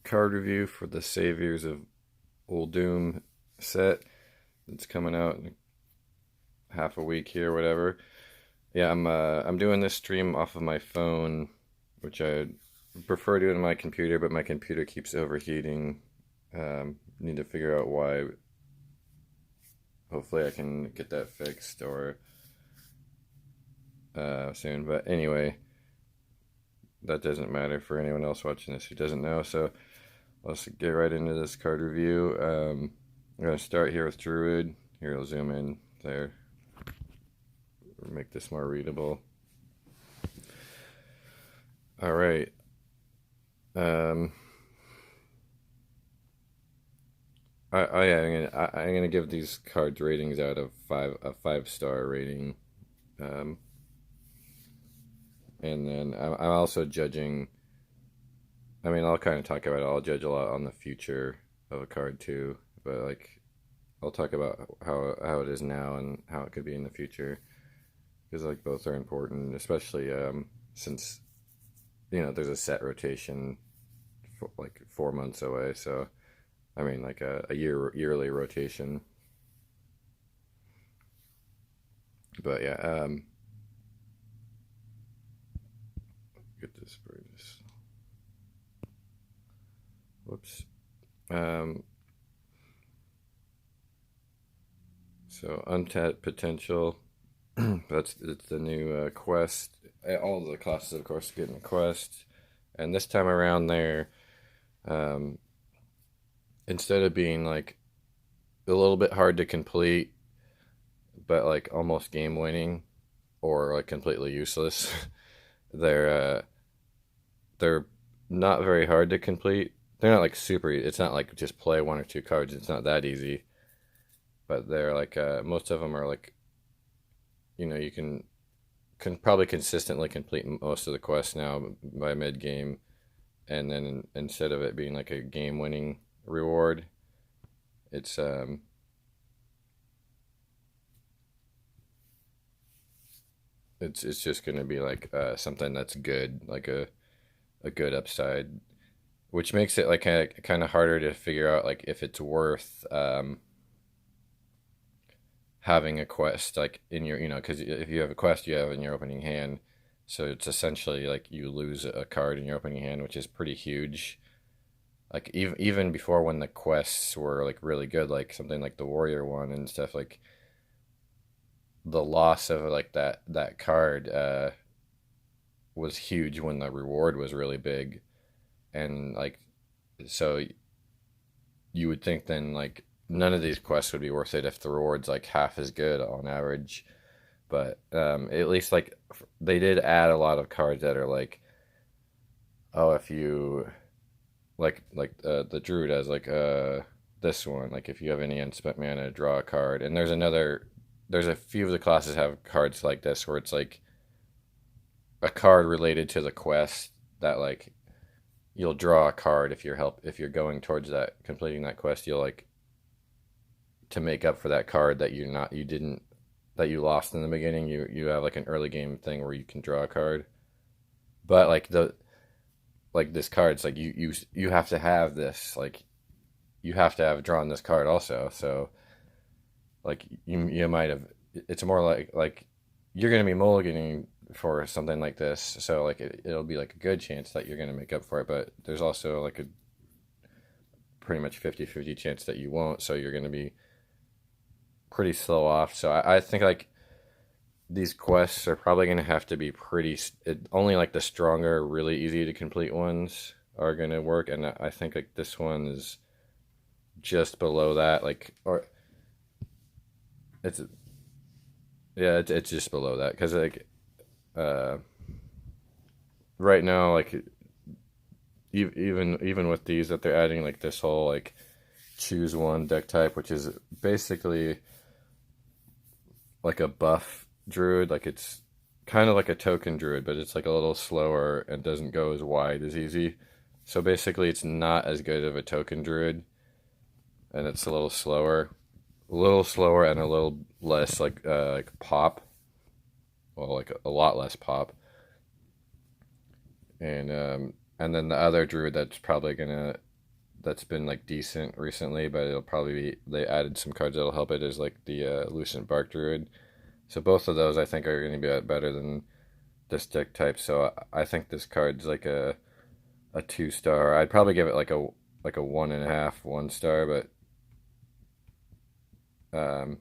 card review for the Saviors of Uldum set that's coming out in half a week here, whatever. Yeah, I'm doing this stream off of my phone, which I prefer doing on my computer, but my computer keeps overheating. Need to figure out why. Hopefully, I can get that fixed or soon. But anyway, that doesn't matter for anyone else watching this who doesn't know. So let's get right into this card review. I'm gonna start here with Druid. Here, I'll zoom in there. Make this more readable. All right. I'm gonna give these cards ratings out of a 5-star rating, and then I'm also judging. I mean, I'll kind of talk about it. I'll judge a lot on the future of a card too, but like I'll talk about how it is now and how it could be in the future, because like both are important, especially since there's a set rotation for like 4 months away. So I mean like a yearly rotation. But yeah, get this for just whoops. So untapped potential. It's the new quest. All the classes, of course, getting a quest, and this time around, um, instead of being like a little bit hard to complete, but like almost game winning, or like completely useless, they're they're not very hard to complete. They're not like super. It's not like just play one or two cards. It's not that easy. But they're like most of them are like you can probably consistently complete most of the quests now by mid game, and then instead of it being like a game winning reward, it's it's just gonna be like something that's good, like a good upside, which makes it like kind of harder to figure out like if it's worth having a quest like in your because if you have a quest you have in your opening hand, so it's essentially like you lose a card in your opening hand, which is pretty huge. Like even before, when the quests were like really good, like something like the warrior one and stuff, like the loss of like that card was huge when the reward was really big. And like so you would think then like none of these quests would be worth it if the reward's like half as good on average. But at least like they did add a lot of cards that are like, oh, if you the druid has like this one, like if you have any unspent mana, draw a card. And there's a few of the classes have cards like this where it's like a card related to the quest that like you'll draw a card if you're going towards that completing that quest. You'll like, to make up for that card that you didn't that you lost in the beginning, you have like an early game thing where you can draw a card. But like this card, it's like you have to have this, like you have to have drawn this card also. So like you might have, it's more like you're gonna be mulliganing for something like this, so like it'll be like a good chance that you're gonna make up for it, but there's also like a pretty much 50-50 chance that you won't, so you're gonna be pretty slow off. So I think like these quests are probably going to have to be only like the stronger, really easy to complete ones are going to work. And I think like this one is just below that, like, or it's, yeah, it's just below that. Cause like, right now, like even with these that they're adding like this whole like choose one deck type, which is basically like a buff druid. Like it's kind of like a token druid, but it's like a little slower and doesn't go as wide as easy. So basically it's not as good of a token druid, and it's a little slower, and a little less like pop. Well, like a lot less pop. And then the other druid that's probably gonna that's been like decent recently, but it'll probably be they added some cards that'll help it is like the Lucent Bark Druid. So both of those I think are going to be better than this deck type. So I think this card's like a 2 star. I'd probably give it like a 1.5 1 star, but um,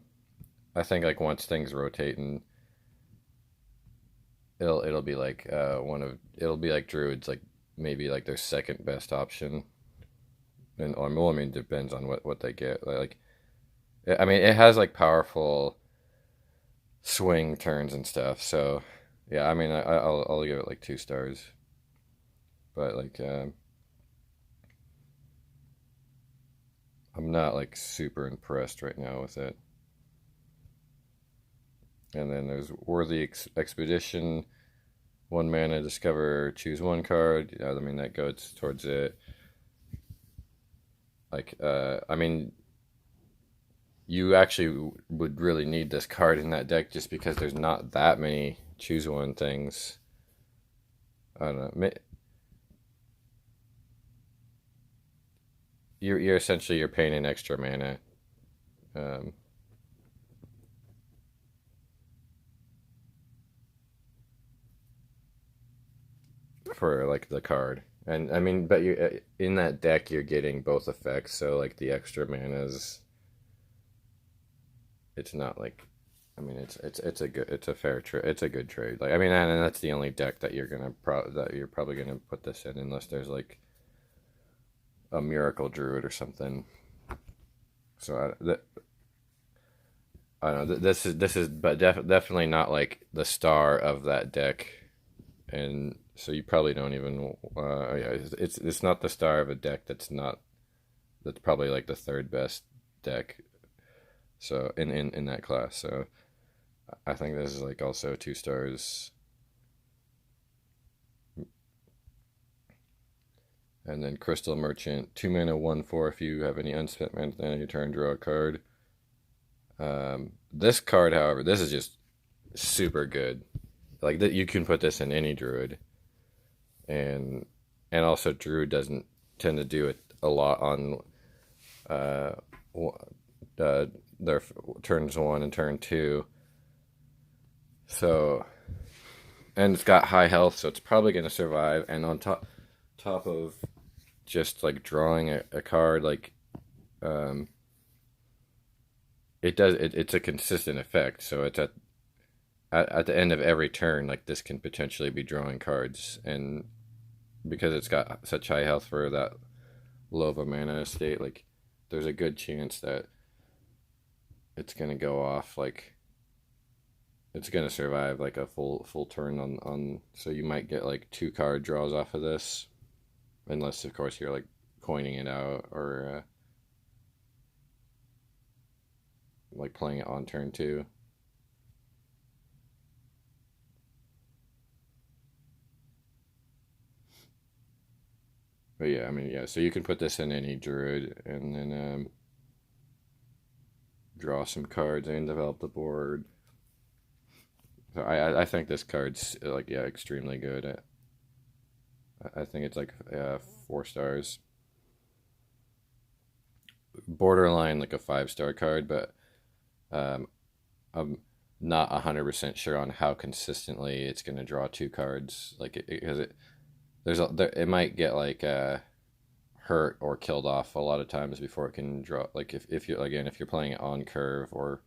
I think like once things rotate and it'll be like it'll be like Druids like maybe like their second best option. And or well, I mean depends on what they get. Like I mean it has like powerful swing turns and stuff. So yeah, I mean I'll give it like 2 stars. But like I'm not like super impressed right now with it. And then there's Worthy Expedition, 1 mana, discover, choose 1 card. Yeah, I mean that goes towards it. Like I mean you actually would really need this card in that deck just because there's not that many choose one things. I don't know. You're essentially you're paying an extra mana. Um, for like the card. And I mean, but you in that deck you're getting both effects. So like the extra mana's, it's not like, I mean, it's a good it's a fair trade. It's a good trade. Like I mean, and that's the only deck that you're probably gonna put this in unless there's like a miracle druid or something. So I don't know. This is but definitely not like the star of that deck, and so you probably don't even. Yeah, it's not the star of a deck that's probably like the third best deck. So in that class, so I think this is like also 2 stars. And then Crystal Merchant, 2 mana, 1/4. If you have any unspent mana at the end of your turn, draw a card. This card, however, this is just super good. Like that, you can put this in any druid, and also druid doesn't tend to do it a lot on uh, their turns 1 and turn 2. So and it's got high health, so it's probably going to survive. And on top of just like drawing a card, like um, it's a consistent effect. So it's at the end of every turn, like this can potentially be drawing cards, and because it's got such high health for that low of a mana state, like there's a good chance that it's gonna go off like it's gonna survive like a full turn on. So you might get like 2 card draws off of this, unless of course you're like coining it out or like playing it on turn 2. But yeah, I mean, yeah. So you can put this in any druid, and then draw some cards and develop the board. So I think this card's like yeah extremely good. I think it's like 4 stars, borderline like a 5 star card, but um, I'm not 100% sure on how consistently it's gonna draw 2 cards. Like because it might get like hurt or killed off a lot of times before it can draw. Like if you again if you're playing it on curve or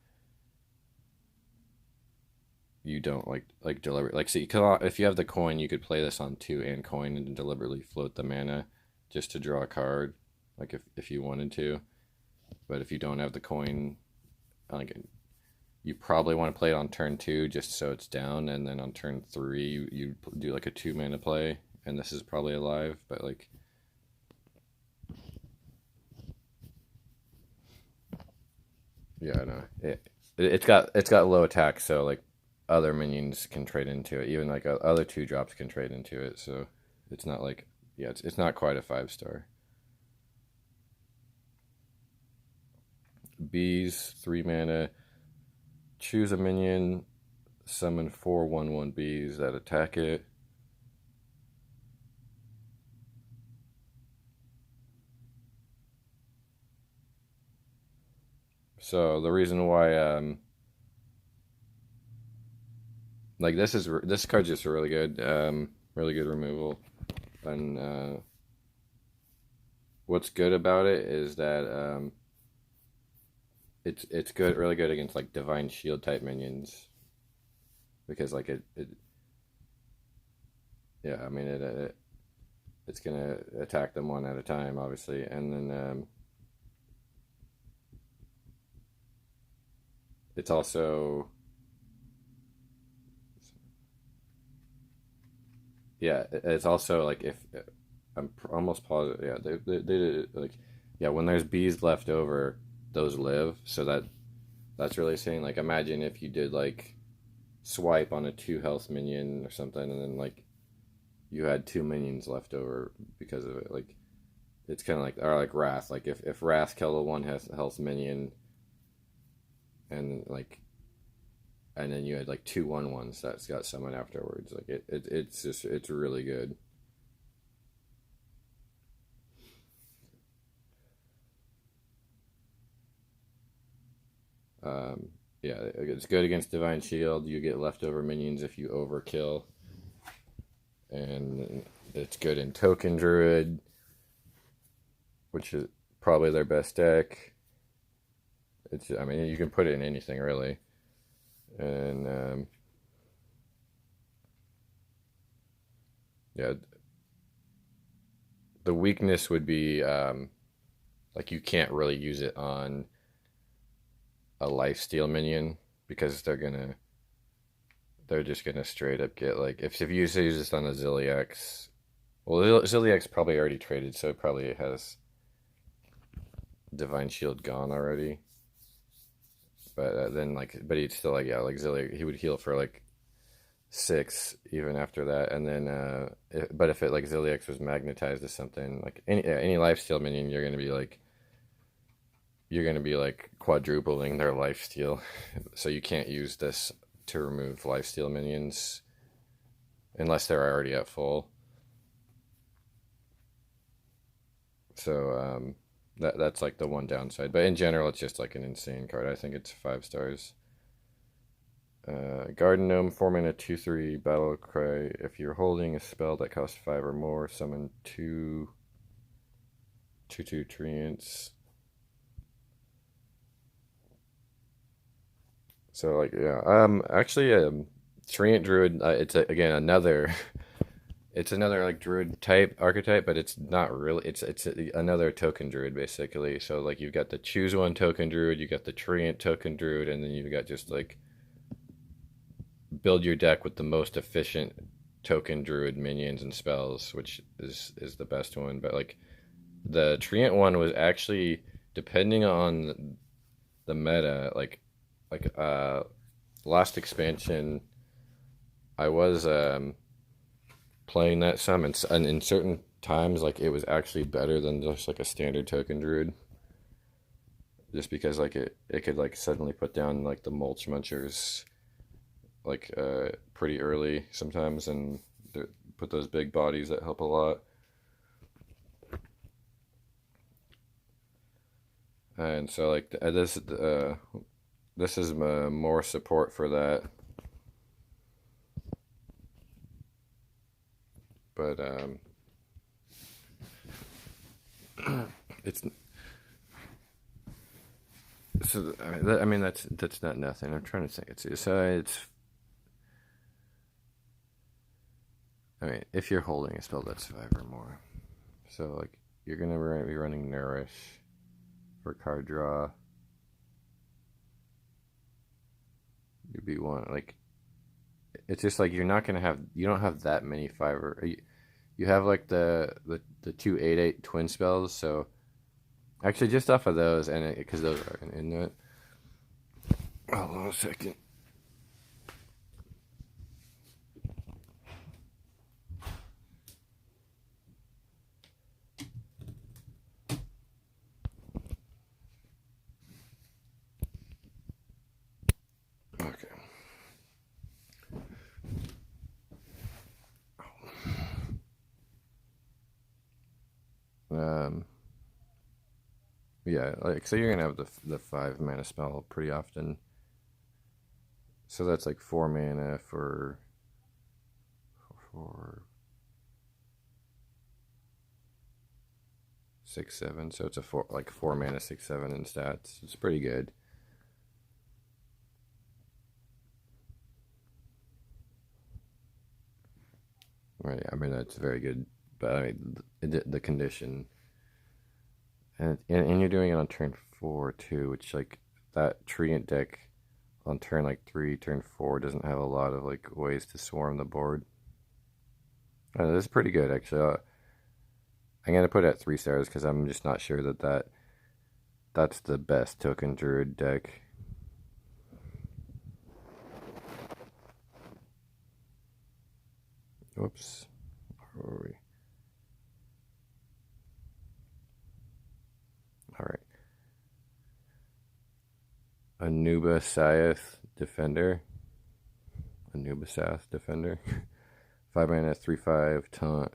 you don't like deliberate like see if you have the coin you could play this on 2 and coin and deliberately float the mana just to draw a card like if you wanted to. But if you don't have the coin, like you probably want to play it on turn 2 just so it's down, and then on turn 3 you do like a 2 mana play, and this is probably alive. But like yeah, I know it's got low attack, so like other minions can trade into it. Even like other 2 drops can trade into it. So it's not like yeah, it's not quite a 5 star. Bees, 3 mana. Choose a minion. Summon 4/1/1 bees that attack it. So the reason why like this card's just really good removal, and what's good about it is that it's good, really good against like divine shield type minions, because like it yeah, I mean it's gonna attack them one at a time, obviously, and then it's also, yeah, it's also like if I'm almost positive, yeah, they did like, yeah, when there's bees left over, those live, so that's really saying, like, imagine if you did like swipe on a 2 health minion or something, and then like you had 2 minions left over because of it, like it's kind of like, or like Wrath, like if Wrath killed a 1 health minion, and like, and then you had like 2/1/1s that's got summoned afterwards, like it's just, it's really good. Um, yeah, it's good against Divine Shield. You get leftover minions if you overkill, and it's good in Token Druid, which is probably their best deck. It's, I mean, you can put it in anything really, and yeah, the weakness would be like you can't really use it on a lifesteal minion, because they're just gonna straight up get, like, if you use this on a Ziliax. Well, Ziliax probably already traded, so it probably has Divine Shield gone already. But then, like, but he'd still, like, yeah, like Ziliax, he would heal for like 6 even after that, and then but if it, like, Ziliax was magnetized to something, like any lifesteal minion, you're gonna be like quadrupling their lifesteal. So you can't use this to remove lifesteal minions unless they're already at full. So that's like the one downside. But in general, it's just like an insane card. I think it's 5 stars. Garden Gnome, 4 mana, 2/3 Battle Cry. If you're holding a spell that costs 5 or more, summon 2/2 Treants. So, like, yeah, actually, Treant Druid. It's again another. It's another like druid type archetype, but it's not really. It's another token druid basically. So like you've got the choose one token druid, you got the treant token druid, and then you've got just like build your deck with the most efficient token druid minions and spells, which is the best one. But like the treant one was actually, depending on the meta, like last expansion, I was playing that some, and in certain times, like, it was actually better than just like a standard token druid, just because like it could like suddenly put down like the mulch munchers, like pretty early sometimes, and put those big bodies that help a lot. And so like this is more support for that. But it's, so I mean that's not nothing. I'm trying to think. It's I mean, if you're holding a spell that's 5 or more, so like you're gonna be running Nourish for card draw. You'd be one, like, it's just like you don't have that many 5 or you have like the 2/8/8 twin spells. So actually, just off of those, and because those are in it. Hold on a second. Okay. Um, Yeah, like so you're gonna have the 5 mana spell pretty often. So that's like 4 mana for 6/7. So it's a 4 mana 6/7 in stats. It's pretty good. Right. I mean that's very good. But I mean the condition and you're doing it on turn 4 too, which like that treant deck on turn like 3, turn 4 doesn't have a lot of like ways to swarm the board. This is pretty good actually. I'm gonna put it at 3 stars because I'm just not sure that's the best token druid deck. Whoops. Where were we? All right. Anuba Scythe Defender. Anuba Scythe Defender. 5 mana, 3/5 taunt.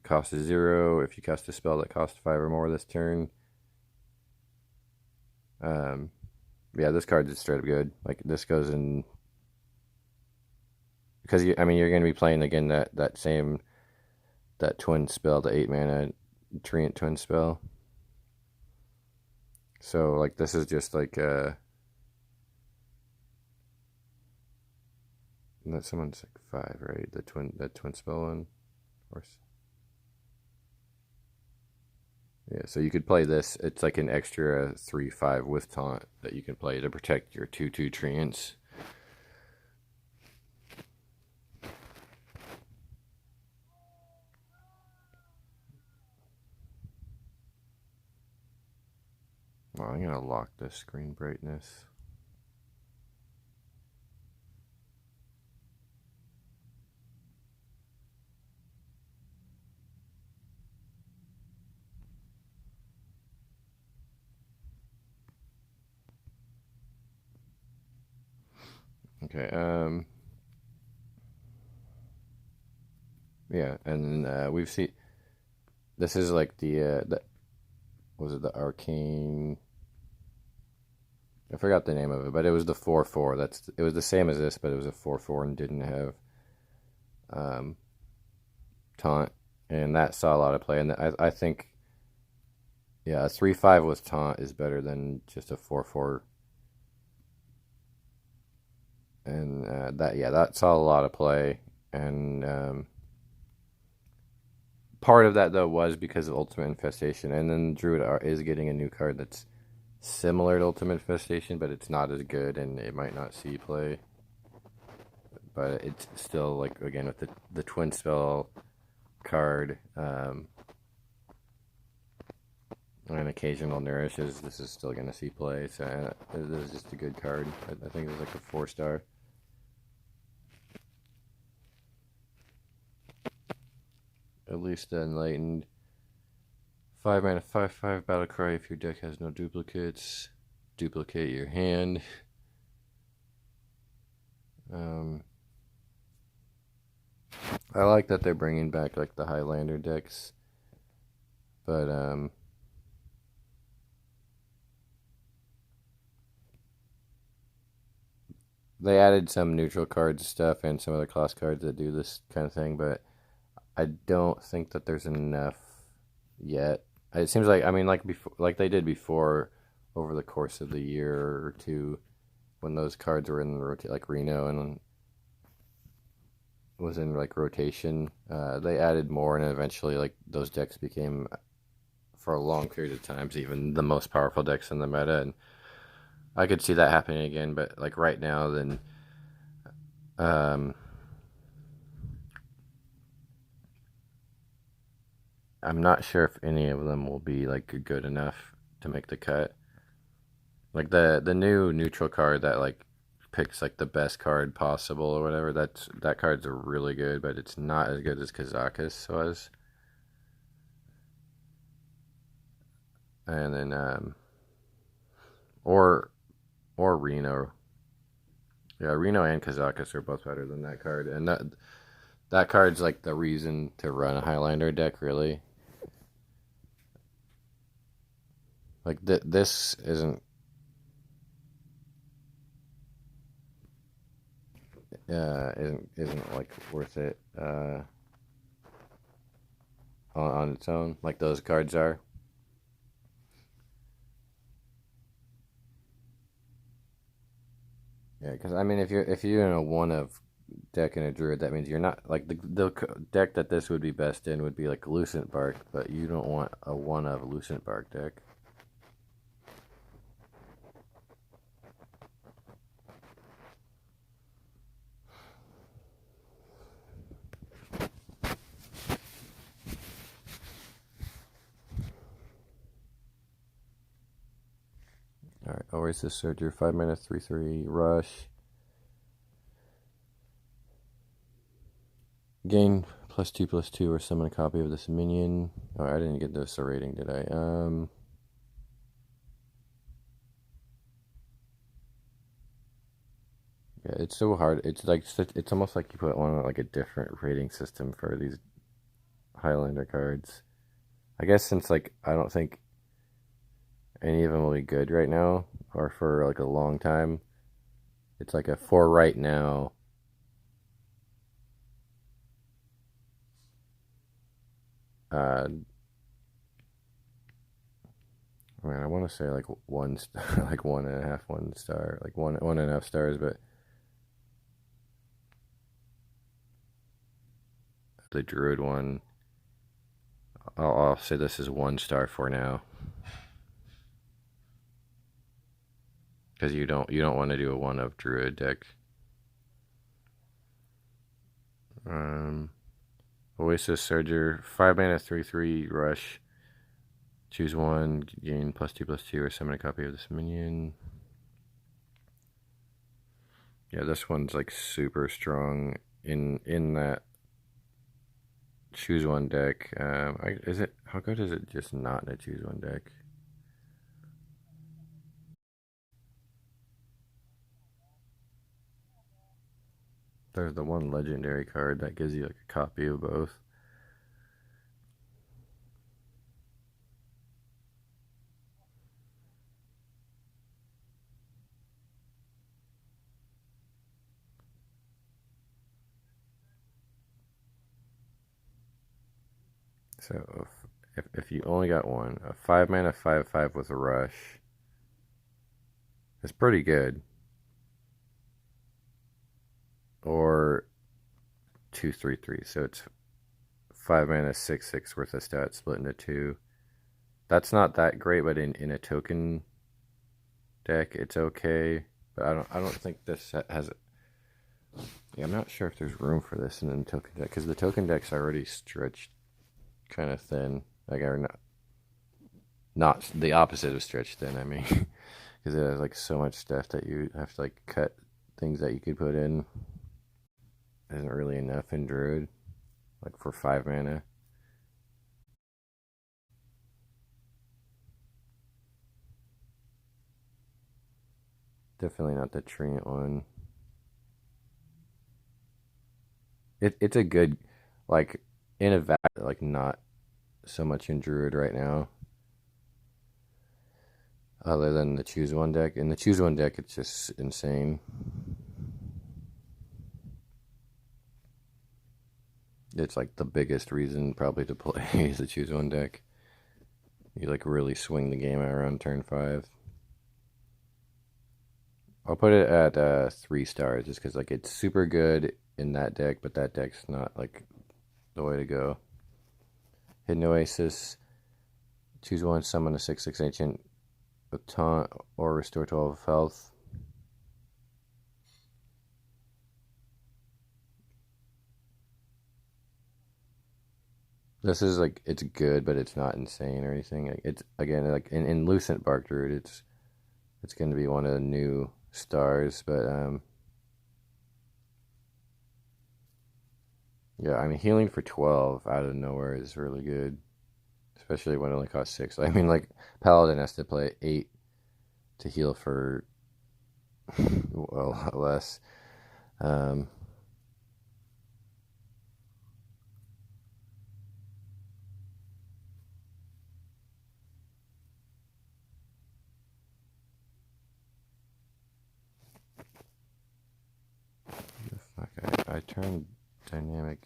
Cost is 0. If you cast a spell that costs 5 or more this turn. Yeah, this card is straight up good. Like this goes in because I mean you're gonna be playing again that twin spell, the 8 mana treant twin spell. So like this is just like that someone's like 5, right? That twin spell one, or yeah. So you could play this. It's like an extra 3/5 with taunt that you can play to protect your 2/2 treants. Well, I'm gonna lock the screen brightness. Okay. Yeah, and we've seen this is like the was it the arcane? I forgot the name of it, but it was the 4/4. It was the same as this, but it was a 4/4 and didn't have um, taunt, and that saw a lot of play. And I think yeah, a 3/5 with taunt is better than just a 4/4. And that saw a lot of play. And part of that though was because of Ultimate Infestation, and then Druid is getting a new card that's similar to Ultimate Infestation, but it's not as good, and it might not see play. But it's still like again with the twin spell card and occasional nourishes. This is still gonna see play, so this is just a good card. I think it's like a 4 star. At least enlightened. 5 mana, 5/5 battle cry. If your deck has no duplicates, duplicate your hand. I like that they're bringing back like the Highlander decks, but they added some neutral cards stuff and some other class cards that do this kind of thing, but I don't think that there's enough yet. It seems like I mean like before, like they did before, over the course of the year or two, when those cards were in the rotate, like Reno and was in like rotation. They added more, and eventually like those decks became, for a long period of times, even the most powerful decks in the meta, and I could see that happening again. But like right now, then um, I'm not sure if any of them will be like good enough to make the cut. Like the new neutral card that like picks like the best card possible or whatever. That card's really good, but it's not as good as Kazakus was. And then or Reno. Yeah, Reno and Kazakus are both better than that card, and that card's like the reason to run a Highlander deck, really. Like this isn't like worth it on its own like those cards are. Yeah, because I mean, if you're in a one of deck and a druid, that means you're not like the deck that this would be best in would be like Lucent Bark, but you don't want a one of Lucent Bark deck. All right, Oasis Surger, 5 mana, 3/3 rush. Gain +2/+2 or summon a copy of this minion. Oh, I didn't get this a rating, did I? Yeah, it's so hard. It's like it's almost like you put on like a different rating system for these Highlander cards. I guess since like I don't think any of them will be good right now or for like a long time. It's like a for right now. Uh, I mean, I want to say like one star, like 1.5, 1 star, like 1.5 stars, but the Druid one, I'll say this is 1 star for now, because you don't want to do a one of Druid deck. Um, Oasis Surger, 5 mana, 3/3 rush. Choose one, gain +2/+2, or summon a copy of this minion. Yeah, this one's like super strong in that choose one deck. Is it how good is it just not in a choose one deck? There's the one legendary card that gives you like a copy of both. So if you only got one, a 5 mana 5/5 with a rush is pretty good. Or 2/3/3. So it's 5 mana 6/6 worth of stats split into two. That's not that great, but in a token deck, it's okay. But I don't think this has. Yeah, I'm not sure if there's room for this in the token deck because the token deck's already stretched kind of thin. Like, or not the opposite of stretched thin. I mean, because it has like so much stuff that you have to like cut things that you could put in. Isn't really enough in Druid, like for 5 mana. Definitely not the Treant one. It's a good, like, in a vac, like not so much in Druid right now, other than the choose one deck. In the choose one deck, it's just insane. It's like the biggest reason probably to play is the choose one deck. You like really swing the game around turn 5. I'll put it at 3 stars just because like it's super good in that deck, but that deck's not like the way to go. Hidden Oasis, choose one, summon a 6/6 ancient with taunt or restore 12 health. This is like it's good, but it's not insane or anything. Like, it's again like in Lucent Bark Druid, it's going to be one of the new stars, but yeah, I mean healing for 12 out of nowhere is really good, especially when it only costs 6. I mean like Paladin has to play 8 to heal for well less. Um, turn dynamic.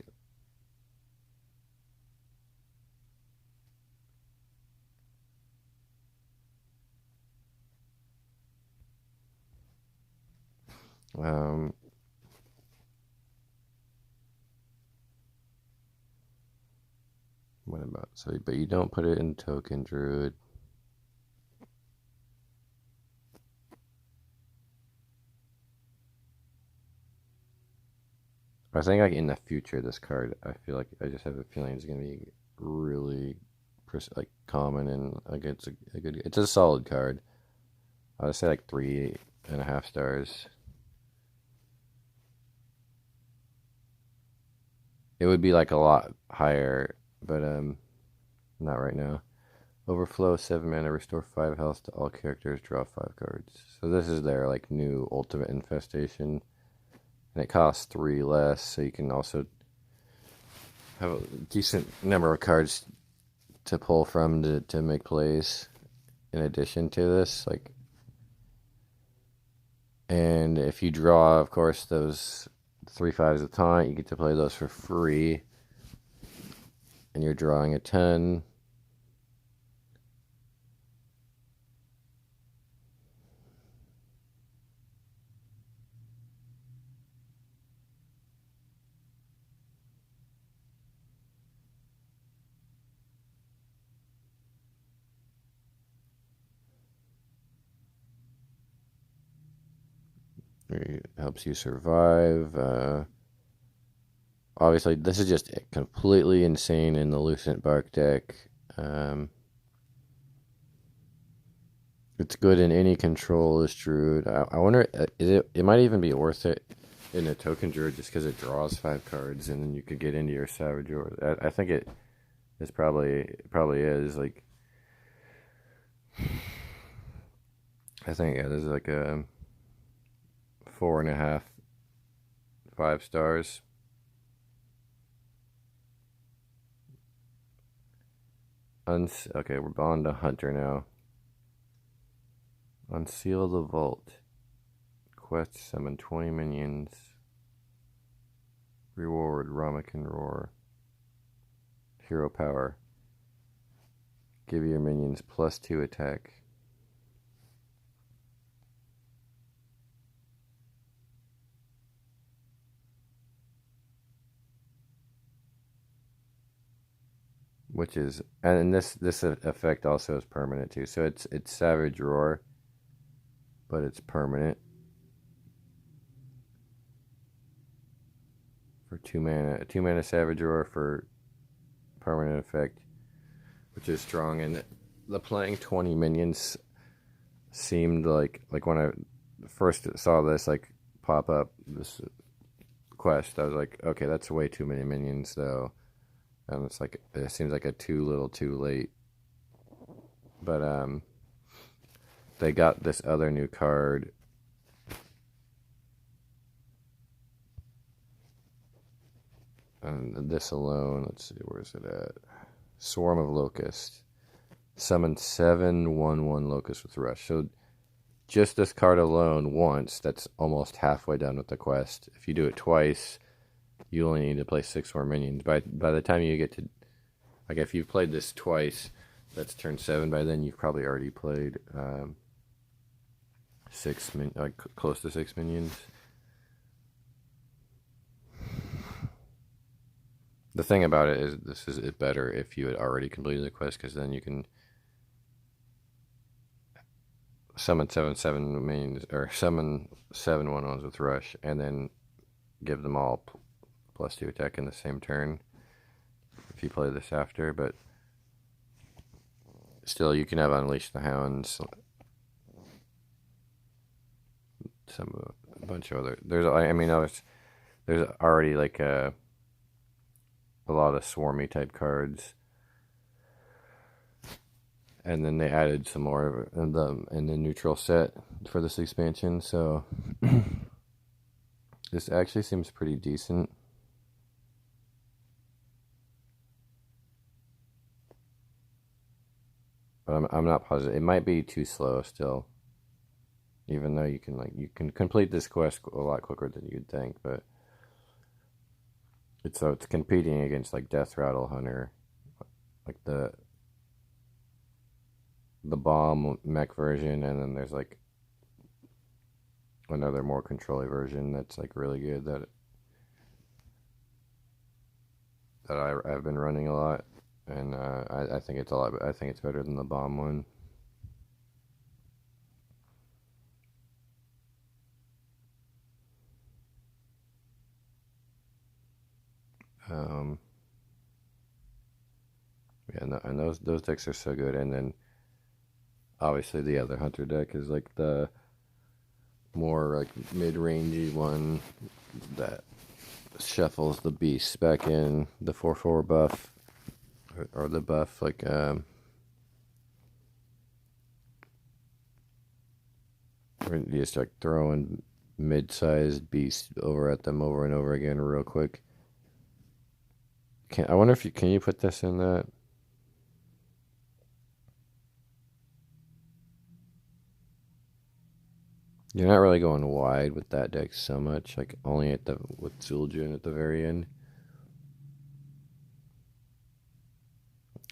What about, so, but you don't put it in token druid. I think like in the future, this card, I feel like I just have a feeling it's gonna be really like common, and like it's a good, it's a solid card. I would say like 3.5 stars. It would be like a lot higher, but not right now. Overflow 7 mana, restore 5 health to all characters, draw 5 cards. So this is their like new ultimate infestation, and it costs 3 less, so you can also have a decent number of cards to pull from to make plays in addition to this. Like, and if you draw, of course, those 3/5s of taunt, you get to play those for free, and you're drawing a 10. It helps you survive. Obviously, this is just completely insane in the Lucent Bark deck. It's good in any control-less druid. I wonder, it might even be worth it in a token druid just because it draws 5 cards, and then you could get into your savage, or I think it is probably is like. I think, yeah, this is like a 4.5, 5 stars. Okay, we're on to Hunter now. Unseal the Vault. Quest, summon 20 minions. Reward, Ramekin Roar. Hero power. Give your minions +2 attack. Which is, and this effect also is permanent too. So it's Savage Roar, but it's permanent for 2 mana. 2 mana Savage Roar for permanent effect, which is strong. And the playing 20 minions seemed like when I first saw this like pop up, this quest, I was like, okay, that's way too many minions though. And it's like, it seems like a too little too late. But they got this other new card. And this alone, let's see, where's it at? Swarm of Locust. Summon 7 1/1 Locust with Rush. So just this card alone once, that's almost halfway done with the quest. If you do it twice, you only need to play 6 more minions. By the time you get to, like, if you've played this twice, that's turn 7. By then, you've probably already played close to 6 minions. The thing about it is, this is it better if you had already completed the quest, because then you can summon 7/7 minions, or summon 7 1/1s with Rush, and then give them all +2 attack in the same turn if you play this after. But still, you can have Unleash the Hounds, a bunch of other. There's already like a lot of swarmy type cards, and then they added some more in the neutral set for this expansion. So this actually seems pretty decent. But I'm not positive. It might be too slow still. Even though you can complete this quest a lot quicker than you'd think, but It's competing against like Death Rattle Hunter, like the bomb mech version, and then there's like another more controlly version that's like really good that I've been running a lot, and I think it's a lot. I think it's better than the bomb one. Um, yeah, no, and those decks are so good, and then obviously the other hunter deck is like the more like mid-rangey one that shuffles the beasts back in the 4/4 buff or the buff like you just like throwing mid-sized beasts over at them over and over again real quick. I wonder if you can you put this in that? You're not really going wide with that deck so much, like only at the with Uldum at the very end.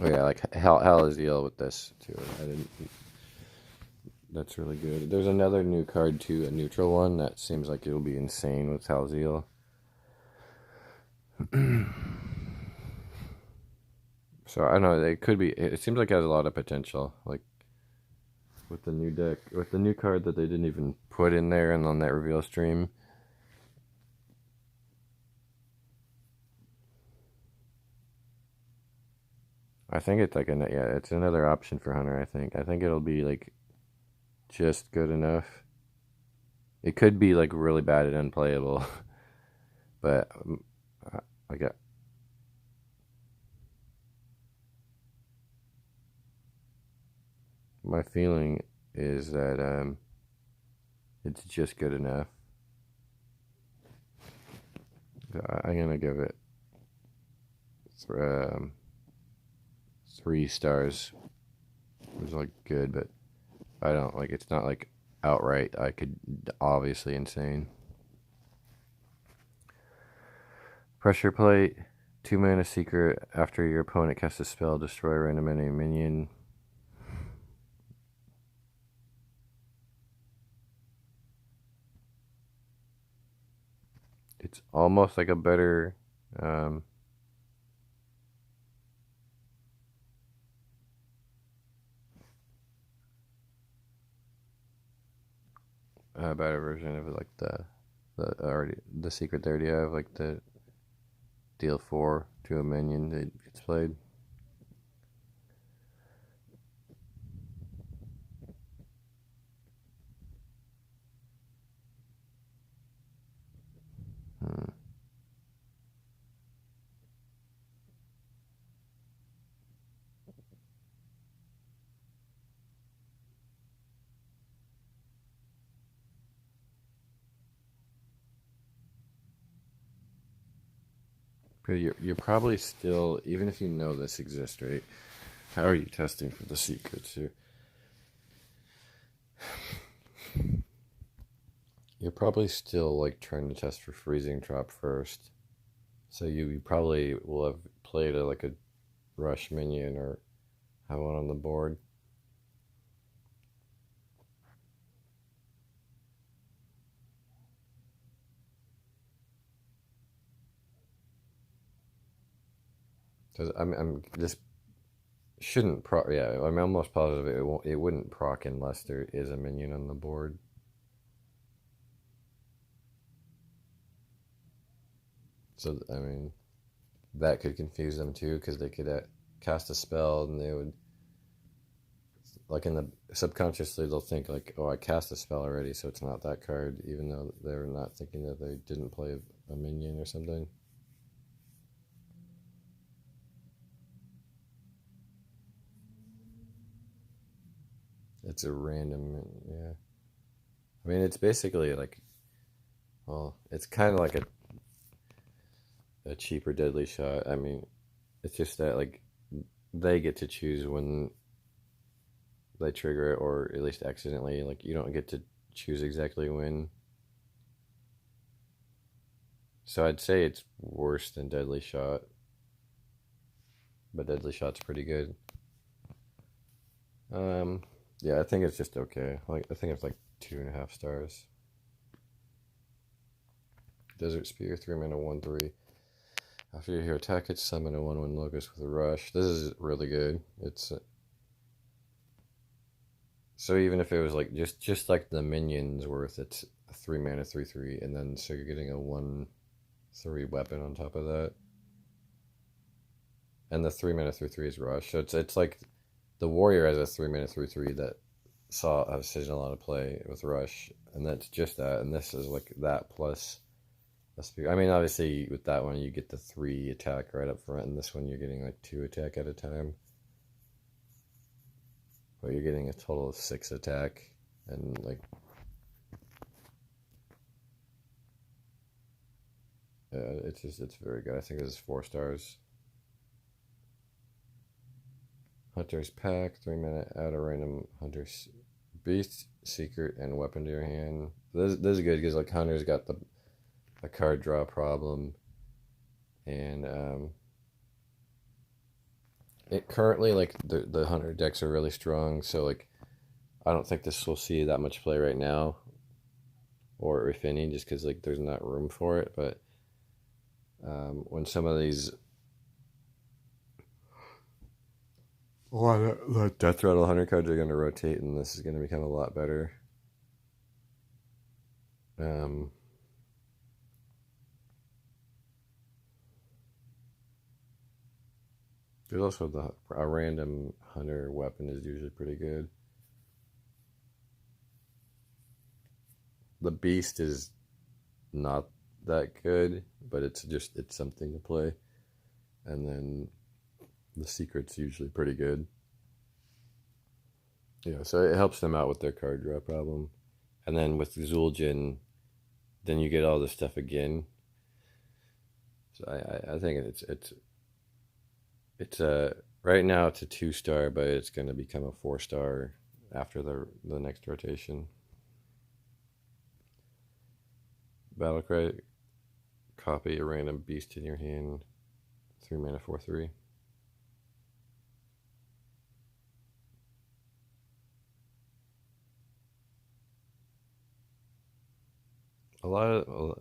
Oh yeah, like hell is deal with this too. I didn't. That's really good. There's another new card too, a neutral one that seems like it'll be insane with Halzeal. So I don't know. It could be. It seems like it has a lot of potential. Like with the new deck, with the new card that they didn't even put in there and on that reveal stream. I think it's like it's another option for Hunter. I think it'll be like just good enough. It could be like really bad and unplayable, but I got my feeling is that it's just good enough. I'm gonna give it um, 3 stars. It was like good, but I don't like. It's not like outright. I could obviously insane. Pressure plate. 2 mana secret. After your opponent casts a spell, destroy a random enemy minion. It's almost like a better better version of like the secret they already have, like the deal 4 to a minion that gets played. Hmm. But you're probably still, even if you know this exists, right? How are you testing for the secrets here? You're probably still like trying to test for freezing drop first. So you probably will have played like a rush minion or have one on the board. Because I'm this shouldn't proc. Yeah, I'm almost positive it won't. It wouldn't proc unless there is a minion on the board. So I mean, that could confuse them too because they could cast a spell and they would like in the subconsciously they'll think like, oh, I cast a spell already, so it's not that card, even though they're not thinking that they didn't play a minion or something. It's a random, yeah. I mean, it's basically like, well, it's kind of like a cheaper deadly shot. I mean, it's just that like they get to choose when they trigger it, or at least accidentally. Like you don't get to choose exactly when. So I'd say it's worse than Deadly Shot, but Deadly Shot's pretty good. Um, yeah, I think it's just okay. Like I think it's like 2.5 stars. Desert Spear, 3 mana, 1/3. After you hear attack it, summon a 1/1 locust with a rush. This is really good. It's so even if it was like just like the minions worth, it's a 3 mana, 3/3, and then so you're getting a 1/3 weapon on top of that, and the 3 mana, 3/3 is rush. So it's like the warrior has a 3 mana, 3/3 that I've seen a lot of play with rush, and that's just that. And this is like that plus a spear. I mean, obviously with that one you get the 3 attack right up front, and this one you're getting like 2 attack at a time. But you're getting a total of 6 attack, and like it's very good. I think this is 4 stars. Hunter's Pack, 3 mana, add a random Hunter's Beast, Secret, and Weapon to your hand. This is good because like Hunter's got a card draw problem, and it currently like the Hunter decks are really strong. So like I don't think this will see that much play right now, or if any, just because like there's not room for it. But when some of these the Death Rattle Hunter cards are going to rotate, and this is going to become a lot better. There's also a random hunter weapon is usually pretty good. The beast is not that good, but it's something to play. And then the secret's usually pretty good. Yeah, so it helps them out with their card draw problem. And then with Zul'jin, then you get all this stuff again. So I think it's right now it's a 2 star, but it's going to become a 4 star after the next rotation. Battlecry, copy a random beast in your hand, 3 mana, 4/3.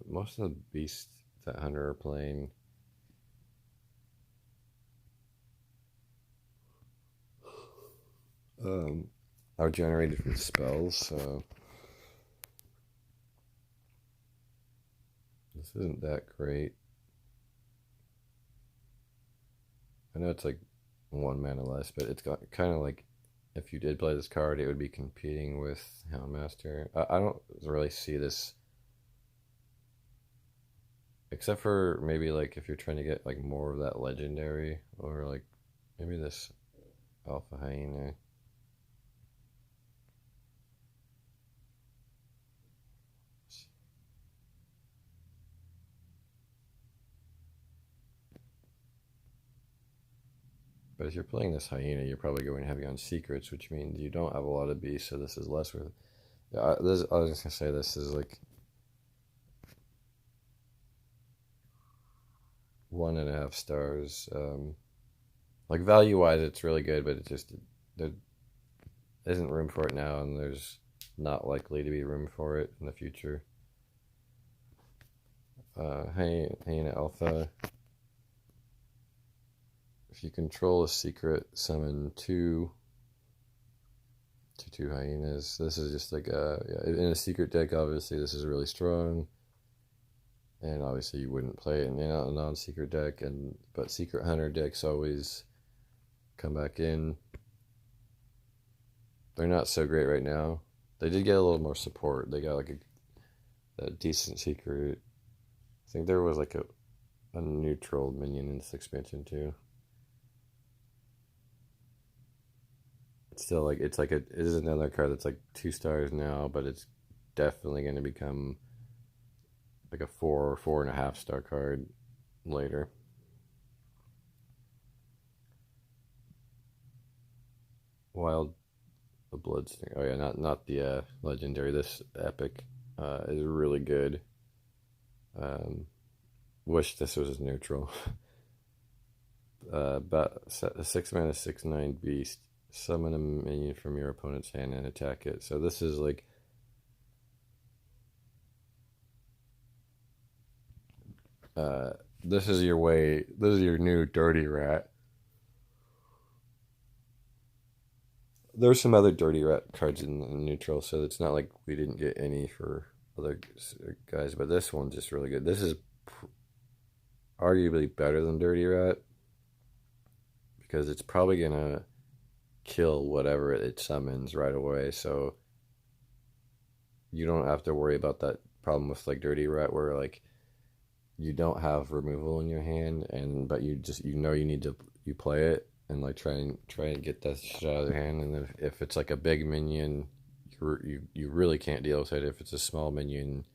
Most of the beasts that Hunter are playing are generated from spells, so this isn't that great. I know it's like 1 mana less, but it's got kind of like if you did play this card, it would be competing with Houndmaster. I don't really see this, except for maybe like if you're trying to get like more of that legendary, or like maybe this Alpha Hyena. But if you're playing this Hyena, you're probably going heavy on secrets, which means you don't have a lot of beasts, so this is less worth it. I was just gonna say this is like 1.5 stars. Like value wise, it's really good, but there isn't room for it now, and there's not likely to be room for it in the future. Hyena Alpha. If you control a secret, summon 2 hyenas. This is just like in a secret deck. Obviously, this is really strong, and obviously you wouldn't play it in a non-secret deck. But secret hunter decks always come back in. They're not so great right now. They did get a little more support. They got like a decent secret. I think there was like a neutral minion in this expansion too. Still like it is another card that's like 2 stars now, but it's definitely going to become like a 4.5 star card later. Wild the Bloodsting. Oh yeah, not the legendary. This epic is really good. wish this was neutral. But a 6 mana 6/9 beast. Summon a minion from your opponent's hand and attack it. So this is like this is your way. This is your new dirty rat. There's some other dirty rat cards in neutral, so it's not like we didn't get any for other guys, but this one's just really good. This is arguably better than dirty rat because it's probably gonna kill whatever it summons right away, so you don't have to worry about that problem with like dirty rat where like you don't have removal in your hand and but you need to you play it and like try and get that shit out of their hand, and if it's like a big minion you really can't deal with it. If it's a small minion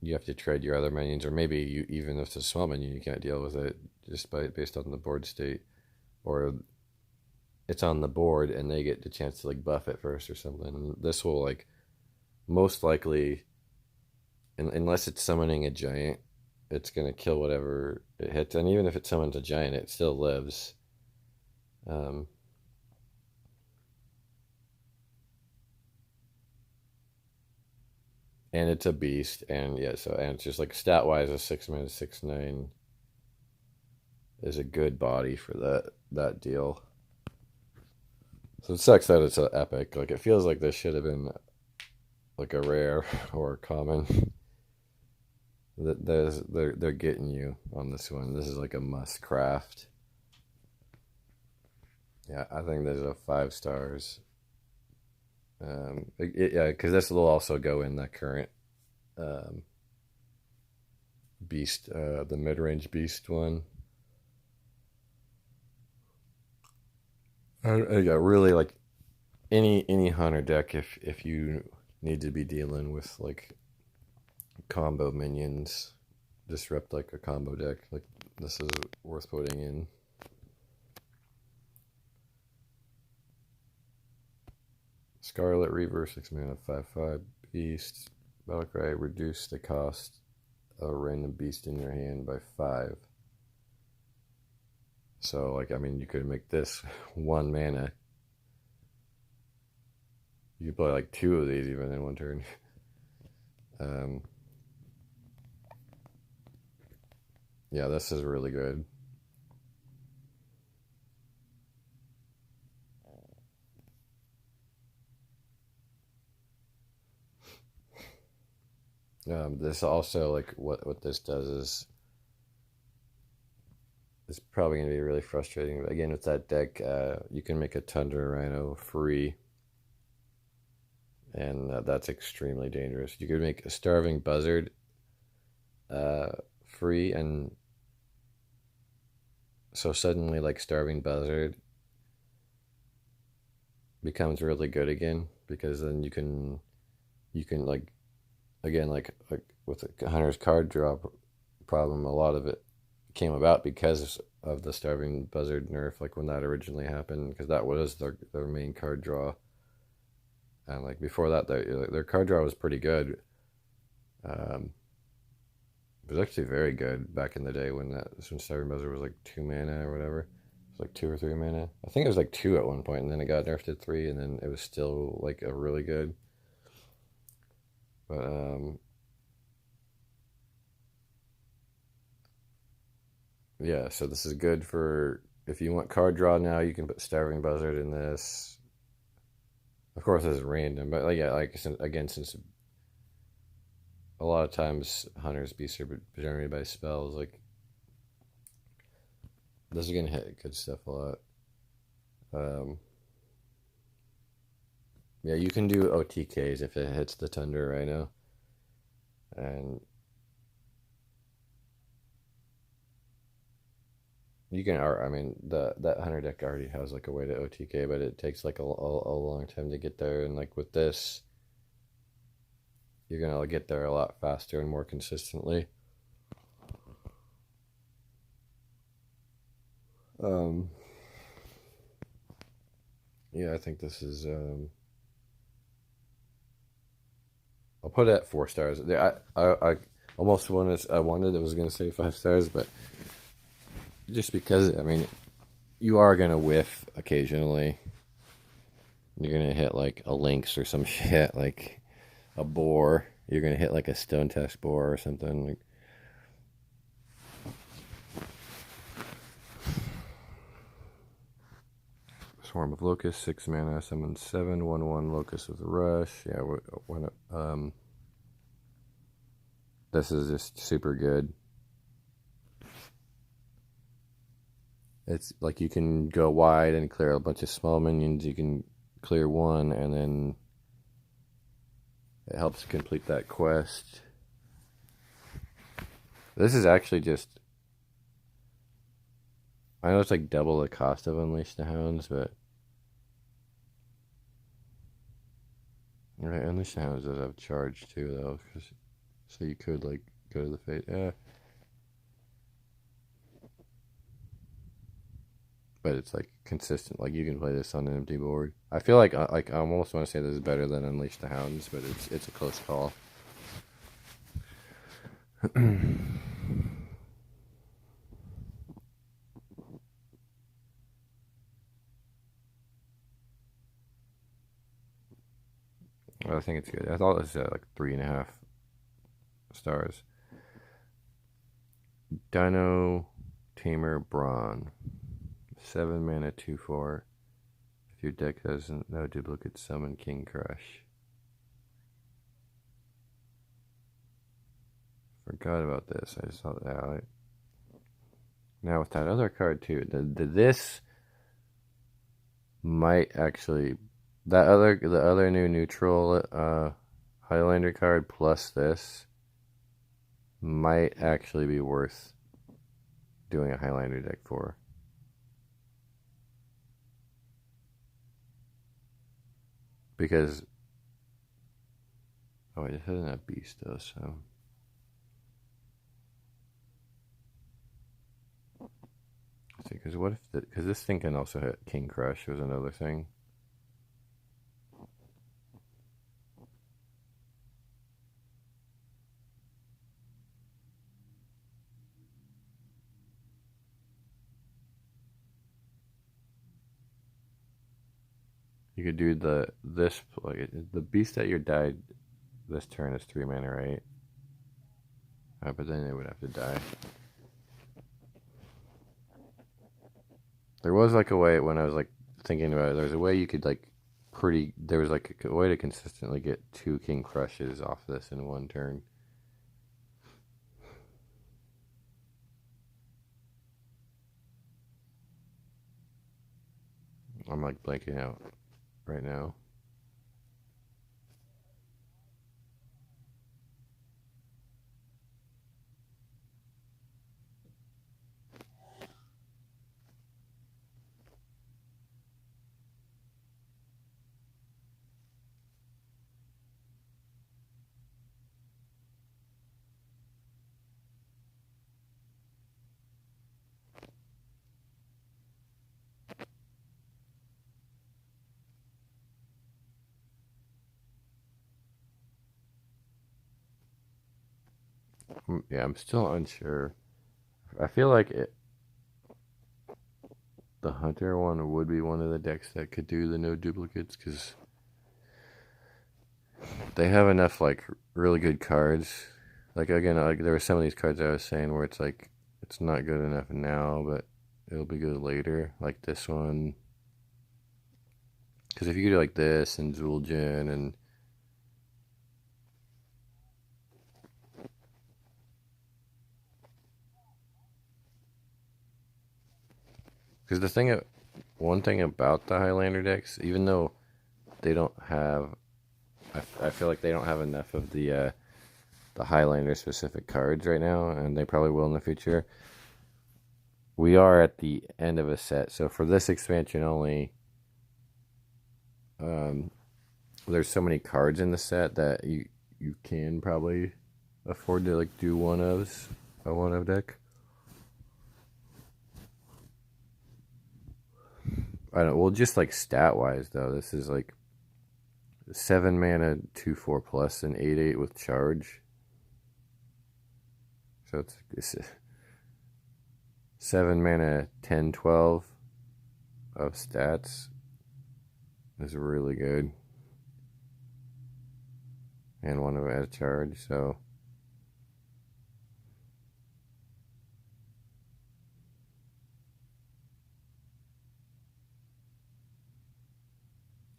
you have to trade your other minions, or maybe you even if it's a small minion you can't deal with it just based on the board state, or it's on the board and they get the chance to like buff it first or something. This will like most likely, unless it's summoning a giant, it's gonna kill whatever it hits. And even if it summons a giant, it still lives. And it's a beast, and yeah, so and it's just like stat wise, a 6 mana 6/9 is a good body for that deal. So it sucks that it's an epic. Like it feels like this should have been like a rare or a common. They're getting you on this one. This is like a must craft. Yeah, I think there's a 5 stars. Yeah, because this will also go in the current beast, the mid range beast one. Yeah, really like any hunter deck if you need to be dealing with like combo minions, disrupt like a combo deck, like this is worth putting in. Scarlet Reaver 6 mana 5/5 beast. Battlecry, reduce the cost of a random beast in your hand by 5. So like I mean you could make this 1 mana. You could play like 2 of these even in one turn. Yeah, this is really good. This also like what this does is it's probably going to be really frustrating. But again, with that deck, you can make a Tundra Rhino free, and that's extremely dangerous. You could make a Starving Buzzard free, and so suddenly like Starving Buzzard becomes really good again, because then you can like again like with the Hunter's card draw problem, a lot of it came about because of the Starving Buzzard nerf, like when that originally happened, because that was their main card draw. And like before that, their card draw was pretty good. It was actually very good back in the day when Starving Buzzard was like 2 mana or whatever. It was like 2 or 3 mana. I think it was like 2 at one point, and then it got nerfed to 3, and then it was still like a really good. But yeah, so this is good for if you want card draw now. You can put Starving Buzzard in this. Of course, this is random, but like yeah, like again, since a lot of times hunters beasts are generated by spells, like this is gonna hit good stuff a lot. Yeah, you can do OTKs if it hits the Tundra Rhino, and you can. I mean, that hunter deck already has like a way to OTK, but it takes like a long time to get there. And like with this, you're gonna get there a lot faster and more consistently. Yeah, I think this is. I'll put it at 4 stars. almost one I wanted. It was gonna say 5 stars, but just because I mean, you are gonna whiff occasionally. You're gonna hit like a lynx or some shit, like a boar. You're gonna hit like a stone test boar or something. Like, Swarm of Locusts, 6 mana, summon 7, 1/1 Locust with a rush. Yeah, this is just super good. It's like you can go wide and clear a bunch of small minions. You can clear one, and then it helps complete that quest. This is actually just. I know it's like double the cost of Unleash the Hounds, but. Right, Unleash the Hounds does have charge too, though. So you could like go to the fate. Yeah. But it's like consistent. Like you can play this on an empty board. I feel like I almost want to say this is better than Unleash the Hounds, but it's a close call. I think it's good. I thought this was like 3.5 stars. Dino Tamer Brawn, 7 mana, 2/4. If your deck has no duplicate, summon King Crush. Forgot about this. I just saw that. Now with that other card too, this might actually the other new neutral Highlander card plus this might actually be worth doing a Highlander deck for. Because it doesn't have Beast though, so let's see. Because what if because this thing can also hit King Crush was another thing. You could do the beast at your died this turn is 3 mana, right? But then it would have to die. There was like a way when I was like thinking about it. There was a way you could like there was like a way to consistently get 2 King Crushes off this in one turn. I'm like blanking out right now. Yeah, I'm still unsure. I feel like the Hunter one would be one of the decks that could do the no duplicates because they have enough like really good cards. Like again, like there were some of these cards I was saying where it's like it's not good enough now, but it'll be good later. Like this one, because if you do like this and Zul'jin and because one thing about the Highlander decks, even though they don't have, I feel like they don't have enough of the Highlander specific cards right now, and they probably will in the future. We are at the end of a set, so for this expansion only, there's so many cards in the set that you can probably afford to like do a one of deck. I don't. Well, just like stat wise though, this is like 7 mana, 2/4 plus, and 8/8 with charge. So it's 7 mana, 10, 12 of stats is really good. And one of it has charge, so.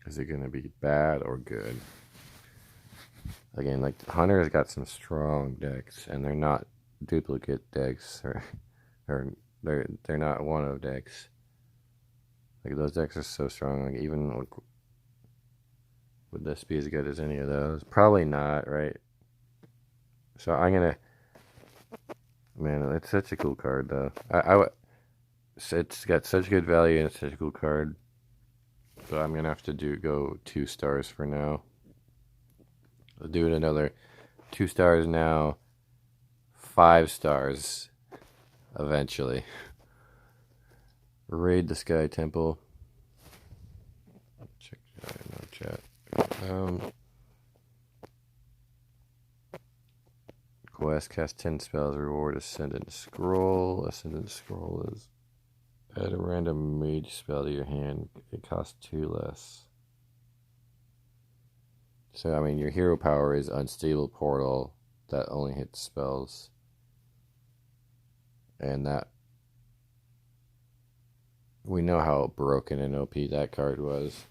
Is it going to be bad or good? Again, like Hunter's got some strong decks, and they're not duplicate decks, or they're not one of decks. Like those decks are so strong. Like even would this be as good as any of those? Probably not, right? So I'm gonna. Man, it's such a cool card though. It's got such good value and it's such a cool card. But I'm gonna have to go 2 stars for now. I'll do it another 2 stars now. 5 stars eventually. Raid the Sky Temple. Check no chat. Quest, cast 10 spells, reward Ascendant Scroll. Ascendant Scroll is add a random mage spell to your hand. It costs 2 less. So, I mean, your hero power is Unstable Portal. That only hits spells. And that... we know how broken and OP that card was.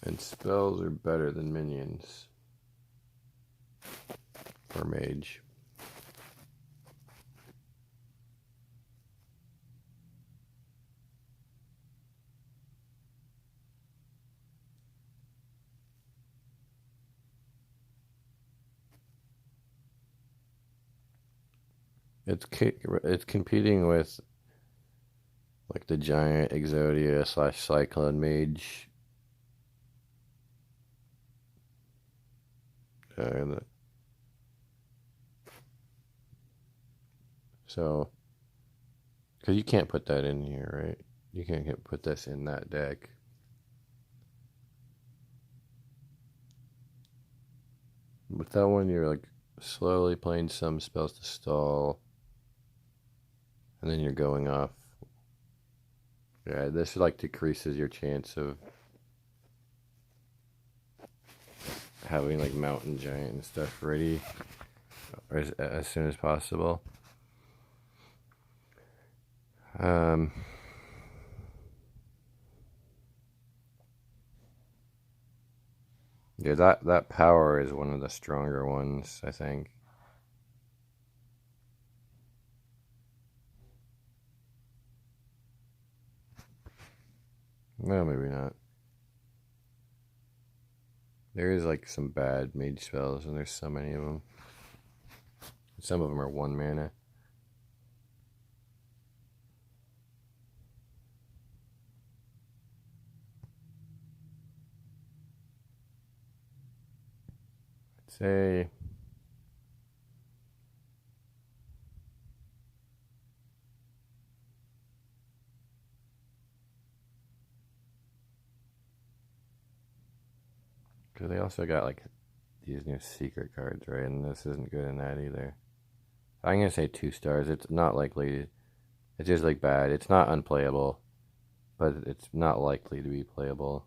And spells are better than minions. For mage. It's competing with like the giant Exodia / Cyclone Mage. So, because you can't put that in here, right? You can't put this in that deck. With that one, you're like slowly playing some spells to stall. And then you're going off. Yeah, this like decreases your chance of having like Mountain Giant and stuff ready as soon as possible. Yeah, that power is one of the stronger ones, I think. No, maybe not. There is like some bad mage spells, and there's so many of them. Some of them are 1 mana. I'd say... because they also got like these new secret cards, right? And this isn't good in that either. I'm gonna say 2 stars. It's not likely. It's just like bad. It's not unplayable, but it's not likely to be playable.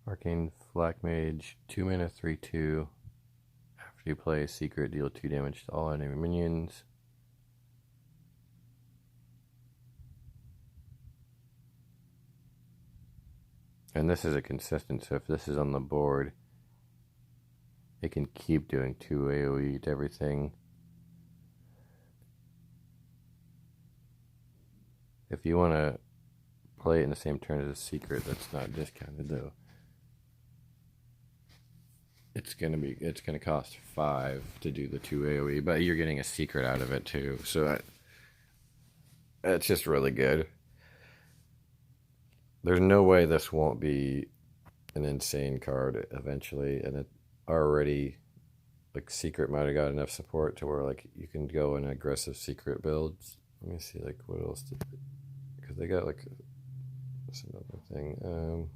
Arcane Black Mage, 2 mana, 3/2. After you play a secret, deal 2 damage to all enemy minions. And this is a consistent, so if this is on the board, it can keep doing 2 AoE to everything. If you want to play it in the same turn as a secret, that's not discounted though. It's gonna cost 5 to do the 2 AoE, but you're getting a secret out of it too, so it's just really good. There's no way this won't be an insane card eventually, and it already like secret might have got enough support to where like you can go in aggressive secret builds. Let me see like what else did because they got like that's another thing.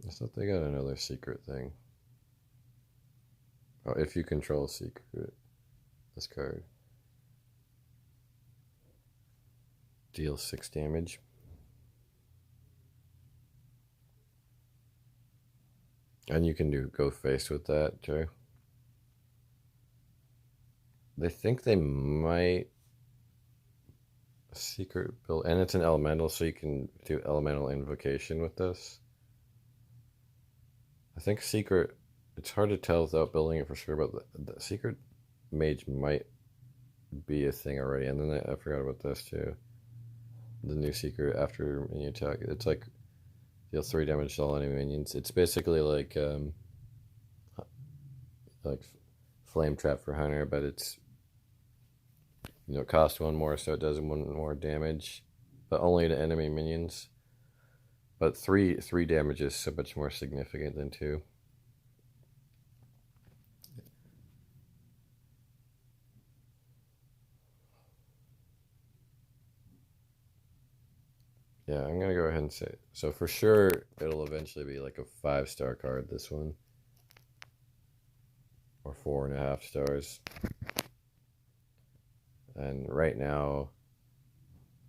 I thought they got another secret thing. Oh, if you control secret, this card deals 6 damage. And you can do go face with that too. They think they might secret build, and it's an elemental, so you can do elemental invocation with this. I think secret. It's hard to tell without building it for sure, but the secret mage might be a thing already. And then I forgot about this too. The new secret after minion attack. It's like deal 3 damage to all enemy minions. It's basically like flame trap for hunter, but it's it costs 1 more, so it does 1 more damage, but only to enemy minions. But three damage is so much more significant than 2. Yeah, I'm gonna go ahead and say so for sure. It'll eventually be like a 5-star card. This one, or 4.5 stars. And right now,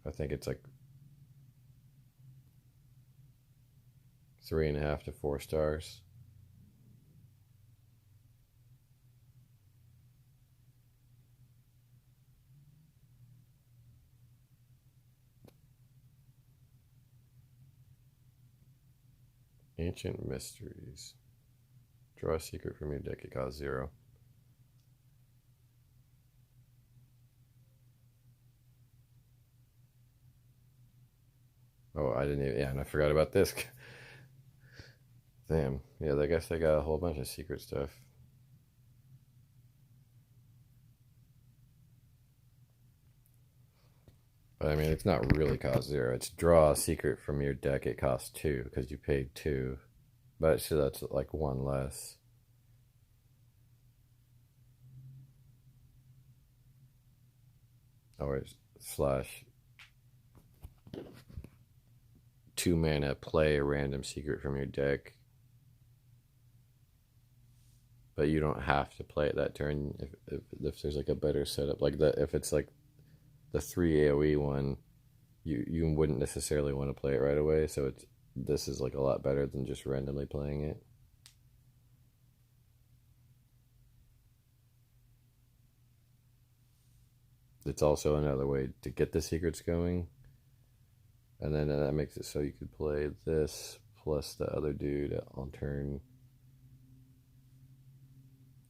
I think it's like 3.5 to 4 stars. Ancient Mysteries. Draw a secret from your deck. It costs 0. Oh, I didn't even. Yeah, and I forgot about this. Damn. Yeah, I guess they got a whole bunch of secret stuff. But I mean, it's not really cost 0. It's draw a secret from your deck. It costs 2 because you paid 2. But so that's like 1 less. Or slash 2 mana, play a random secret from your deck. But you don't have to play it that turn if there's like a better setup. Like that, if it's like the 3 AoE one, you wouldn't necessarily want to play it right away. So this is like a lot better than just randomly playing it. It's also another way to get the secrets going. And then that makes it so you could play this plus the other dude on turn.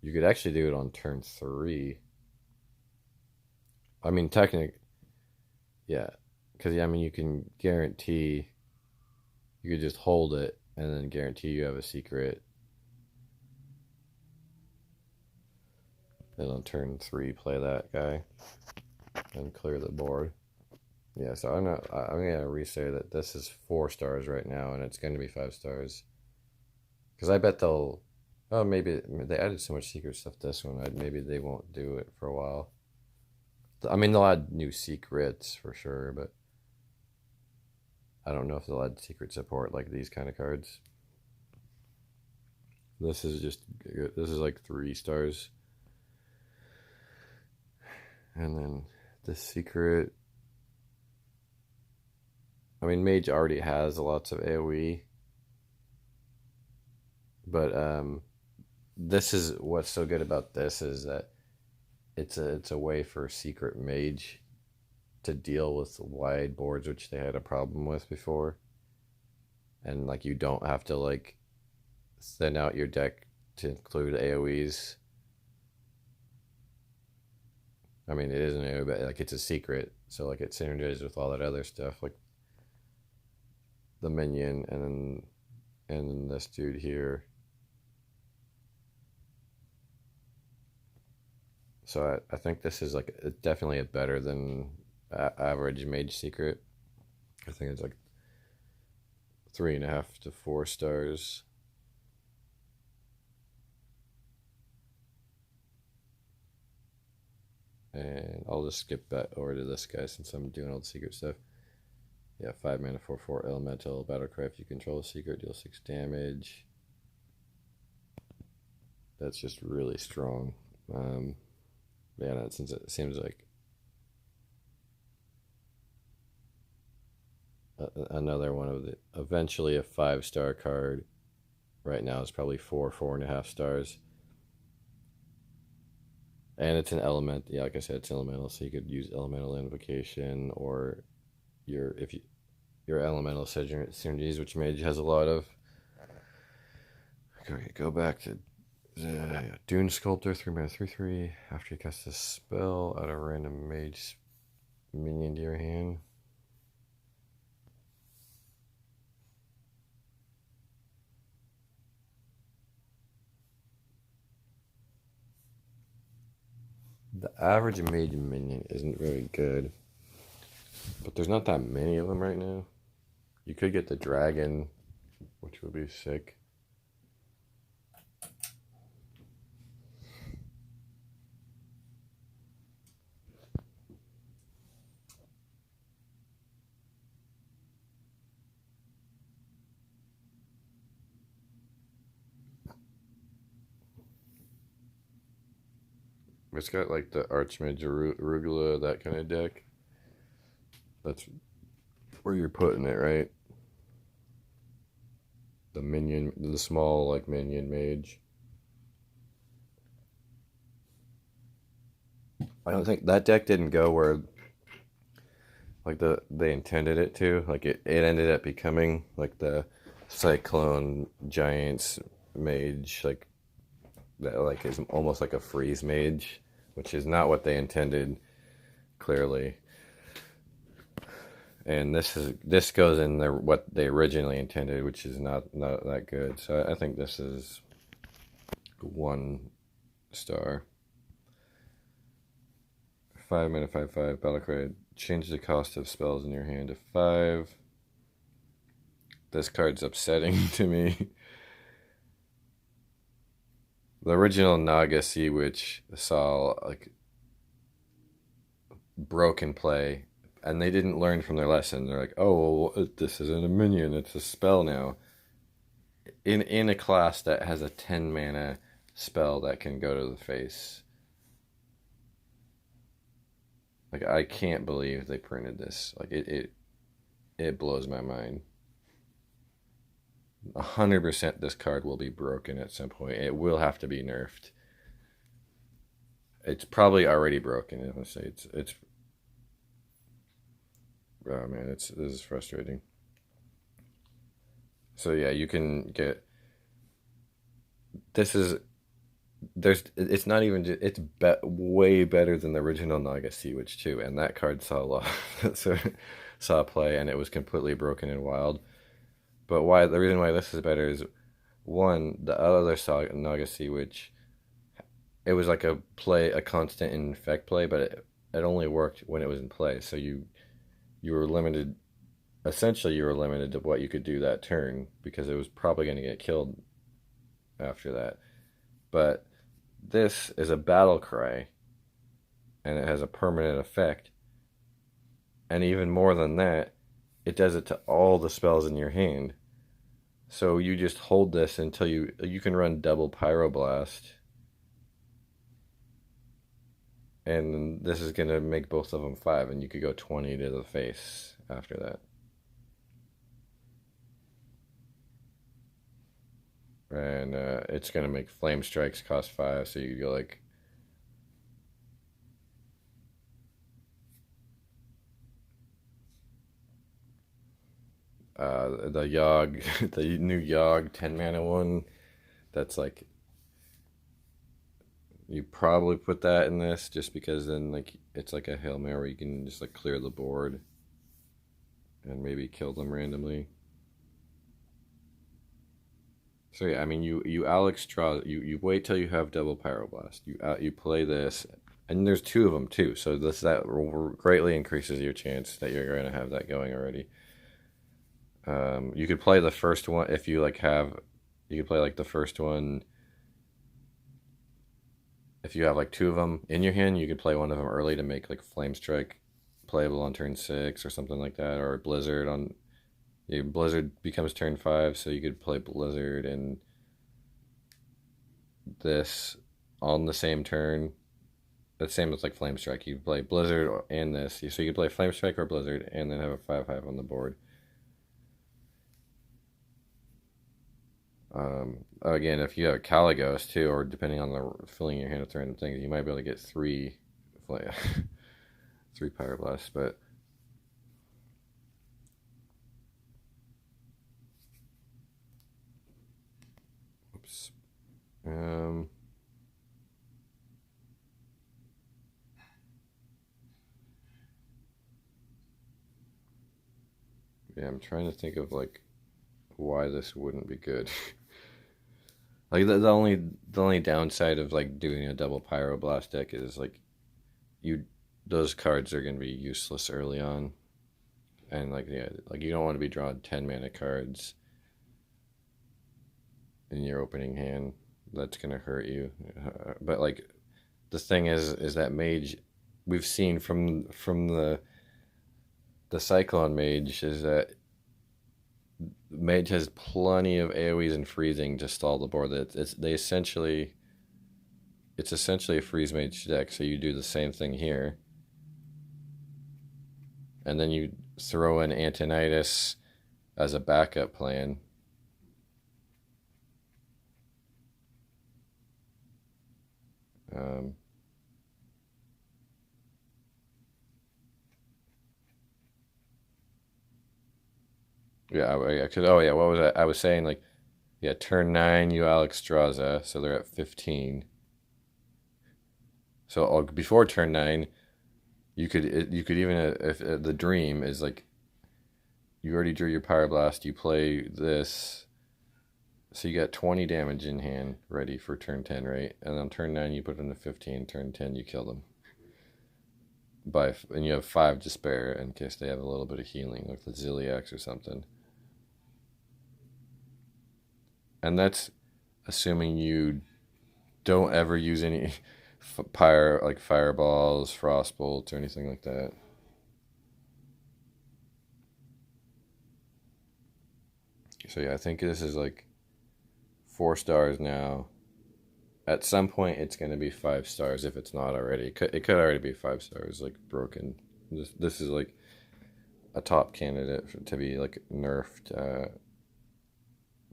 You could actually do it on turn 3. I mean, technically, yeah. Because, I mean, you can guarantee, you could just hold it and then guarantee you have a secret. And on turn 3, play that guy and clear the board. Yeah, so I'm gonna re-say that this is 4 stars right now, and it's gonna be 5 stars. Because I bet they'll. Oh, maybe they added so much secret stuff to this one. Maybe they won't do it for a while. I mean, they'll add new secrets for sure, but I don't know if they'll add secret support like these kind of cards. This is like 3 stars. And then the secret. I mean, Mage already has lots of AoE, but this is what's so good about this is that it's a way for Secret Mage to deal with wide boards, which they had a problem with before, and like you don't have to like thin out your deck to include AoEs. I mean, it is an AoE, but like it's a secret, so like it synergizes with all that other stuff, like the minion, and then this dude here. So I think this is like definitely a better than average mage secret. I think it's like 3.5 to 4 stars. And I'll just skip back over to this guy since I'm doing all the secret stuff. Yeah, 5 mana, 4/4 elemental. Battlecry, if you control a secret, deal 6 damage. That's just really strong. Yeah, no, since it seems like another one of the eventually a 5-star card. Right now it's probably 4.5 stars. And it's an element. Yeah, like I said, it's elemental, so you could use elemental invocation or your elemental synergies, which Mage has a lot of. Okay, go back to Dune Sculptor, 3 mana, 3/3. After you cast a spell, add a random Mage minion to your hand. The average Mage minion isn't very good, but there's not that many of them right now. You could get the dragon, which would be sick. It's got like the Archmage Arugula, that kind of deck. That's where you're putting it, right? The minion, the small like minion mage. I don't think that deck didn't go where like they intended it to. Like it ended up becoming like the Cyclone Giants mage, like that like is almost like a freeze mage, which is not what they intended, clearly. And this goes in what they originally intended, which is not that good. So I think this is 1 star. 5 mana, 5/5 Battlecry. Change the cost of spells in your hand to 5. This card's upsetting to me. The original Naga Sea Witch saw like broken play, and they didn't learn from their lesson. They're like, "Oh, well, this isn't a minion; it's a spell now." In a class that has a 10 mana spell that can go to the face, like I can't believe they printed this. Like it blows my mind. 100% this card will be broken at some point. It will have to be nerfed. It's probably already broken. Let's say it's. Oh man, this is frustrating. So yeah, you can get. This is it's not even way better than the original Naga Sea Witch too, and that card saw a lot so, saw play, and it was completely broken and wild. But why the reason why this is better is one, the other Naga Sea Witch, it was like a constant in effect play, but it only worked when it was in play. So you were limited. Essentially, you were limited to what you could do that turn because it was probably going to get killed after that. But this is a battle cry, and it has a permanent effect. And even more than that, it does it to all the spells in your hand. So you just hold this until you can run double Pyroblast. And this is going to make both of them 5, and you could go 20 to the face after that. And it's going to make Flame Strikes cost 5, so you go like... the Yogg, the new Yogg 10 mana one, that's like... You probably put that in this just because then like it's like a Hail Mary, you can just like clear the board and maybe kill them randomly. So yeah, I mean you Alex draw you wait till you have double Pyroblast. You play this, and there's 2 of them too. So that greatly increases your chance that you're going to have that going already. You could play the first one if you like have. You could play like the first one if you have like two of them in your hand. You could play one of them early to make like Flame Strike playable on turn 6 or something like that, or Blizzard on. Yeah, Blizzard becomes turn 5, so you could play Blizzard and this on the same turn. The same as like Flame Strike. You play Blizzard and this, so you could play Flame Strike or Blizzard and then have a 5/5 on the board. Again, if you have Caligos too, or depending on the filling your hand with random things, you might be able to get three, three Power Blasts. But oops, yeah, I'm trying to think of like why this wouldn't be good. Like the only downside of like doing a double Pyroblast deck is like you those cards are gonna be useless early on, and like yeah, like you don't want to be drawing 10 mana cards in your opening hand. That's gonna hurt you. But like the thing is that mage, we've seen from the Cyclone mage is that mage has plenty of AoEs and freezing to stall the board. That it's essentially a freeze mage deck. So you do the same thing here, and then you throw in Antonitis as a backup plan. Um, yeah, cause, oh yeah, what was I was saying like, yeah, turn 9 you Alexstrasza, so they're at 15. So before turn 9, you could even if the dream is like you already drew your Power Blast, you play this, so you got 20 damage in hand ready for turn 10, right? And on turn 9 you put them to 15. Turn 10 you kill them and you have 5 to spare in case they have a little bit of healing, like the Ziliax or something. And that's assuming you don't ever use any fireballs, frostbolts, or anything like that. So yeah, I think this is like 4 stars now. At some point, it's going to be 5 stars if it's not already. It could already be 5 stars, like broken. This is like a top candidate to be like nerfed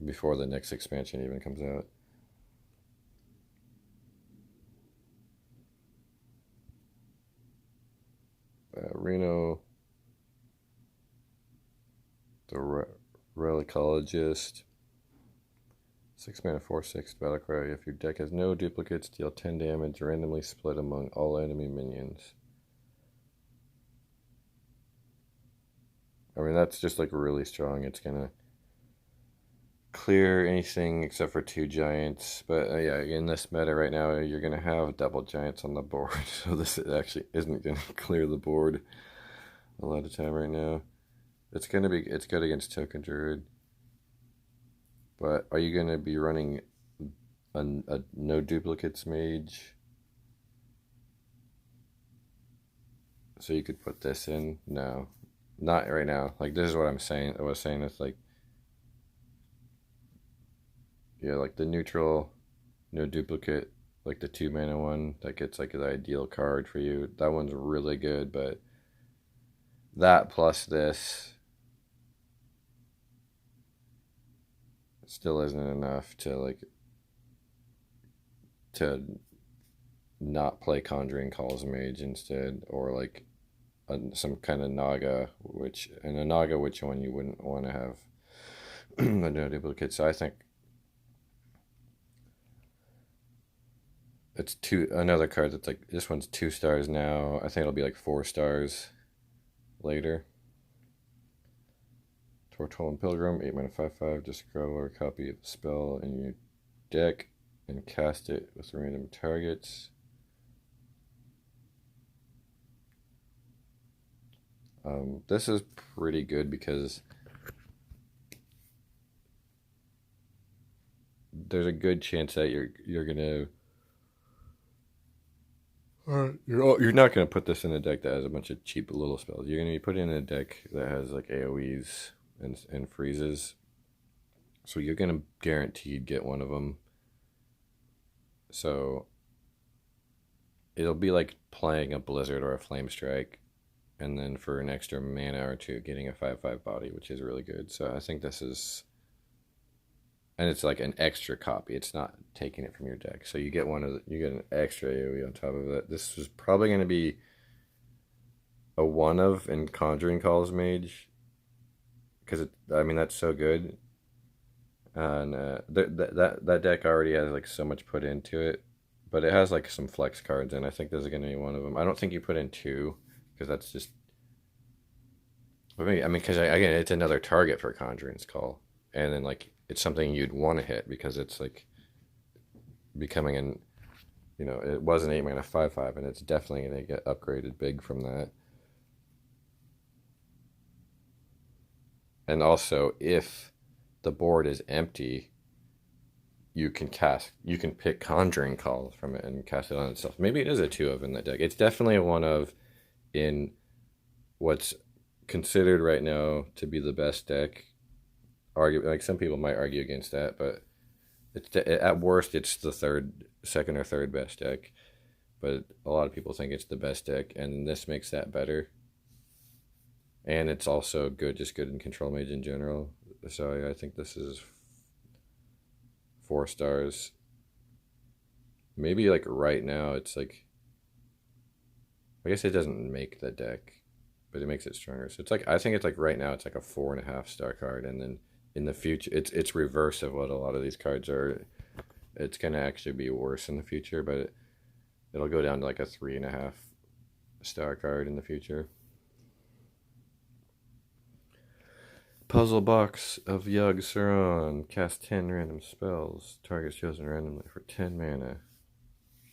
before the next expansion even comes out. Reno, the Relicologist. 6 mana, 4/6 battlecry. If your deck has no duplicates, deal 10 damage, randomly split among all enemy minions. I mean, that's just like really strong. It's gonna clear anything except for 2 giants. But yeah, in this meta right now, you're gonna have double giants on the board, so this actually isn't gonna clear the board a lot of time right now. It's good against Token Druid. But are you gonna be running a no duplicates mage? So you could put this in? No. Not right now. Like this is what I'm saying. I was saying it's like yeah, like the neutral, no duplicate, like the 2 mana one that gets like the ideal card for you. That one's really good, but that plus this still isn't enough to not play Conjuring Calls Mage instead, or like some kind of Naga, which one you wouldn't want to have a no duplicate. So I think it's another card that's like this one's 2 stars now. I think it'll be like 4 stars later. Tortolan Pilgrim, 8 mana, 5/5. Discard a copy of the spell in your deck and cast it with random targets. This is pretty good because there's a good chance that you're gonna you're not gonna put this in a deck that has a bunch of cheap little spells. You're gonna be putting in a deck that has like AOE's and freezes. So you're gonna guaranteed get one of them. So it'll be like playing a Blizzard or a Flame Strike, and then for an extra mana or two, getting a 5/5 body, which is really good. So I think this is, and it's like an extra copy. It's not taking it from your deck. So you get you get an extra AOE on top of it. This is probably going to be a one of in Conjuring Calls Mage, because I mean that's so good, and that deck already has like so much put into it, but it has like some flex cards, and I think this is going to be one of them. I don't think you put in two, because that's just. I mean, because again, it's another target for Conjuring's Call, and then like it's something you'd want to hit because it's like becoming an, it was an 8-mana 5/5, and it's definitely going to get upgraded big from that. And also, if the board is empty, you can pick Conjuring Call from it and cast it on itself. Maybe it is a 2 of in that deck. It's definitely a 1 of in what's considered right now to be the best deck. Like some people might argue against that, but at worst it's the second or third best deck. But a lot of people think it's the best deck, and this makes that better. And it's also just good in Control Mage in general. So yeah, I think this is 4 stars. Maybe like right now it's like, I guess it doesn't make the deck, but it makes it stronger. So it's like, I think it's like right now it's like a 4.5-star card, and then in the future it's reverse of what a lot of these cards are. It's gonna actually be worse in the future, but it'll go down to like a 3.5-star card in the future. Puzzle Box of Yogg-Saron. Cast 10 random spells. Target's chosen randomly for 10 mana.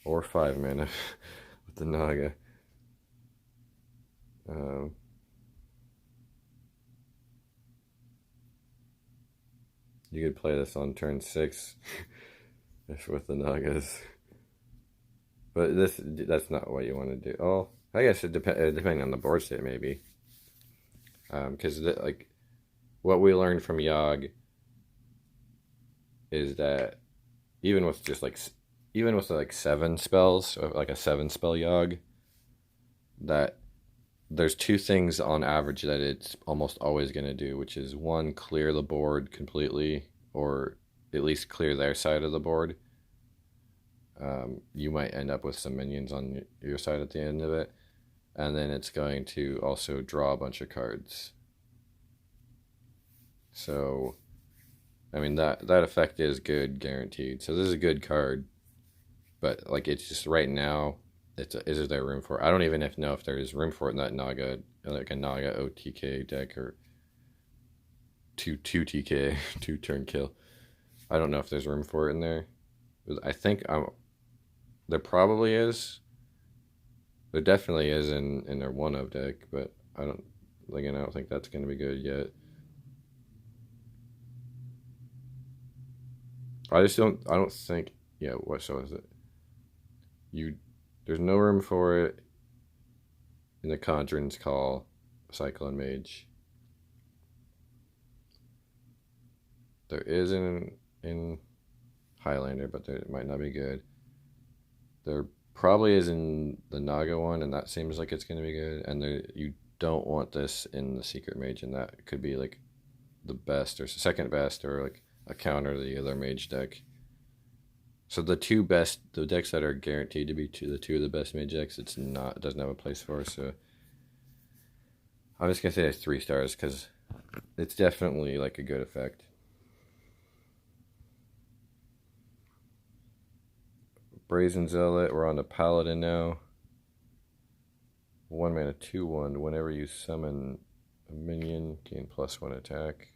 Or 5 mana with the Naga. You could play this on turn 6 with the Nagas. But that's not what you want to do. Oh, I guess depending on the board state, maybe. Because like what we learned from Yogg is that even with like 7 spells, or like a 7-spell Yogg, that there's 2 things on average that it's almost always going to do, which is 1, clear the board completely, or at least clear their side of the board. You might end up with some minions on your side at the end of it, and then it's going to also draw a bunch of cards. So, I mean, that effect is good, guaranteed. So this is a good card, but like it's just right now, is there room for it? I don't even know if there is room for it in that Naga, like a Naga OTK deck, or 2 TK, 2 turn kill. I don't know if there's room for it in there. I think there probably is. There definitely is in their 1 of deck, but I don't think that's going to be good yet. I don't think, yeah, so is it? There's no room for it in the Conjuring's Call, Cyclone Mage. There is in Highlander, but it might not be good. There probably is in the Naga one, and that seems like it's going to be good. And you don't want this in the Secret Mage, and that could be like the best or second best, or like a counter to the other Mage deck. So the decks that are guaranteed to be the 2 of the best Mage decks, it doesn't have a place for. So I'm just gonna say it's 3 stars because it's definitely like a good effect. Brazen Zealot, we're on the Paladin now. 1 mana 2/1. Whenever you summon a minion, gain +1 attack.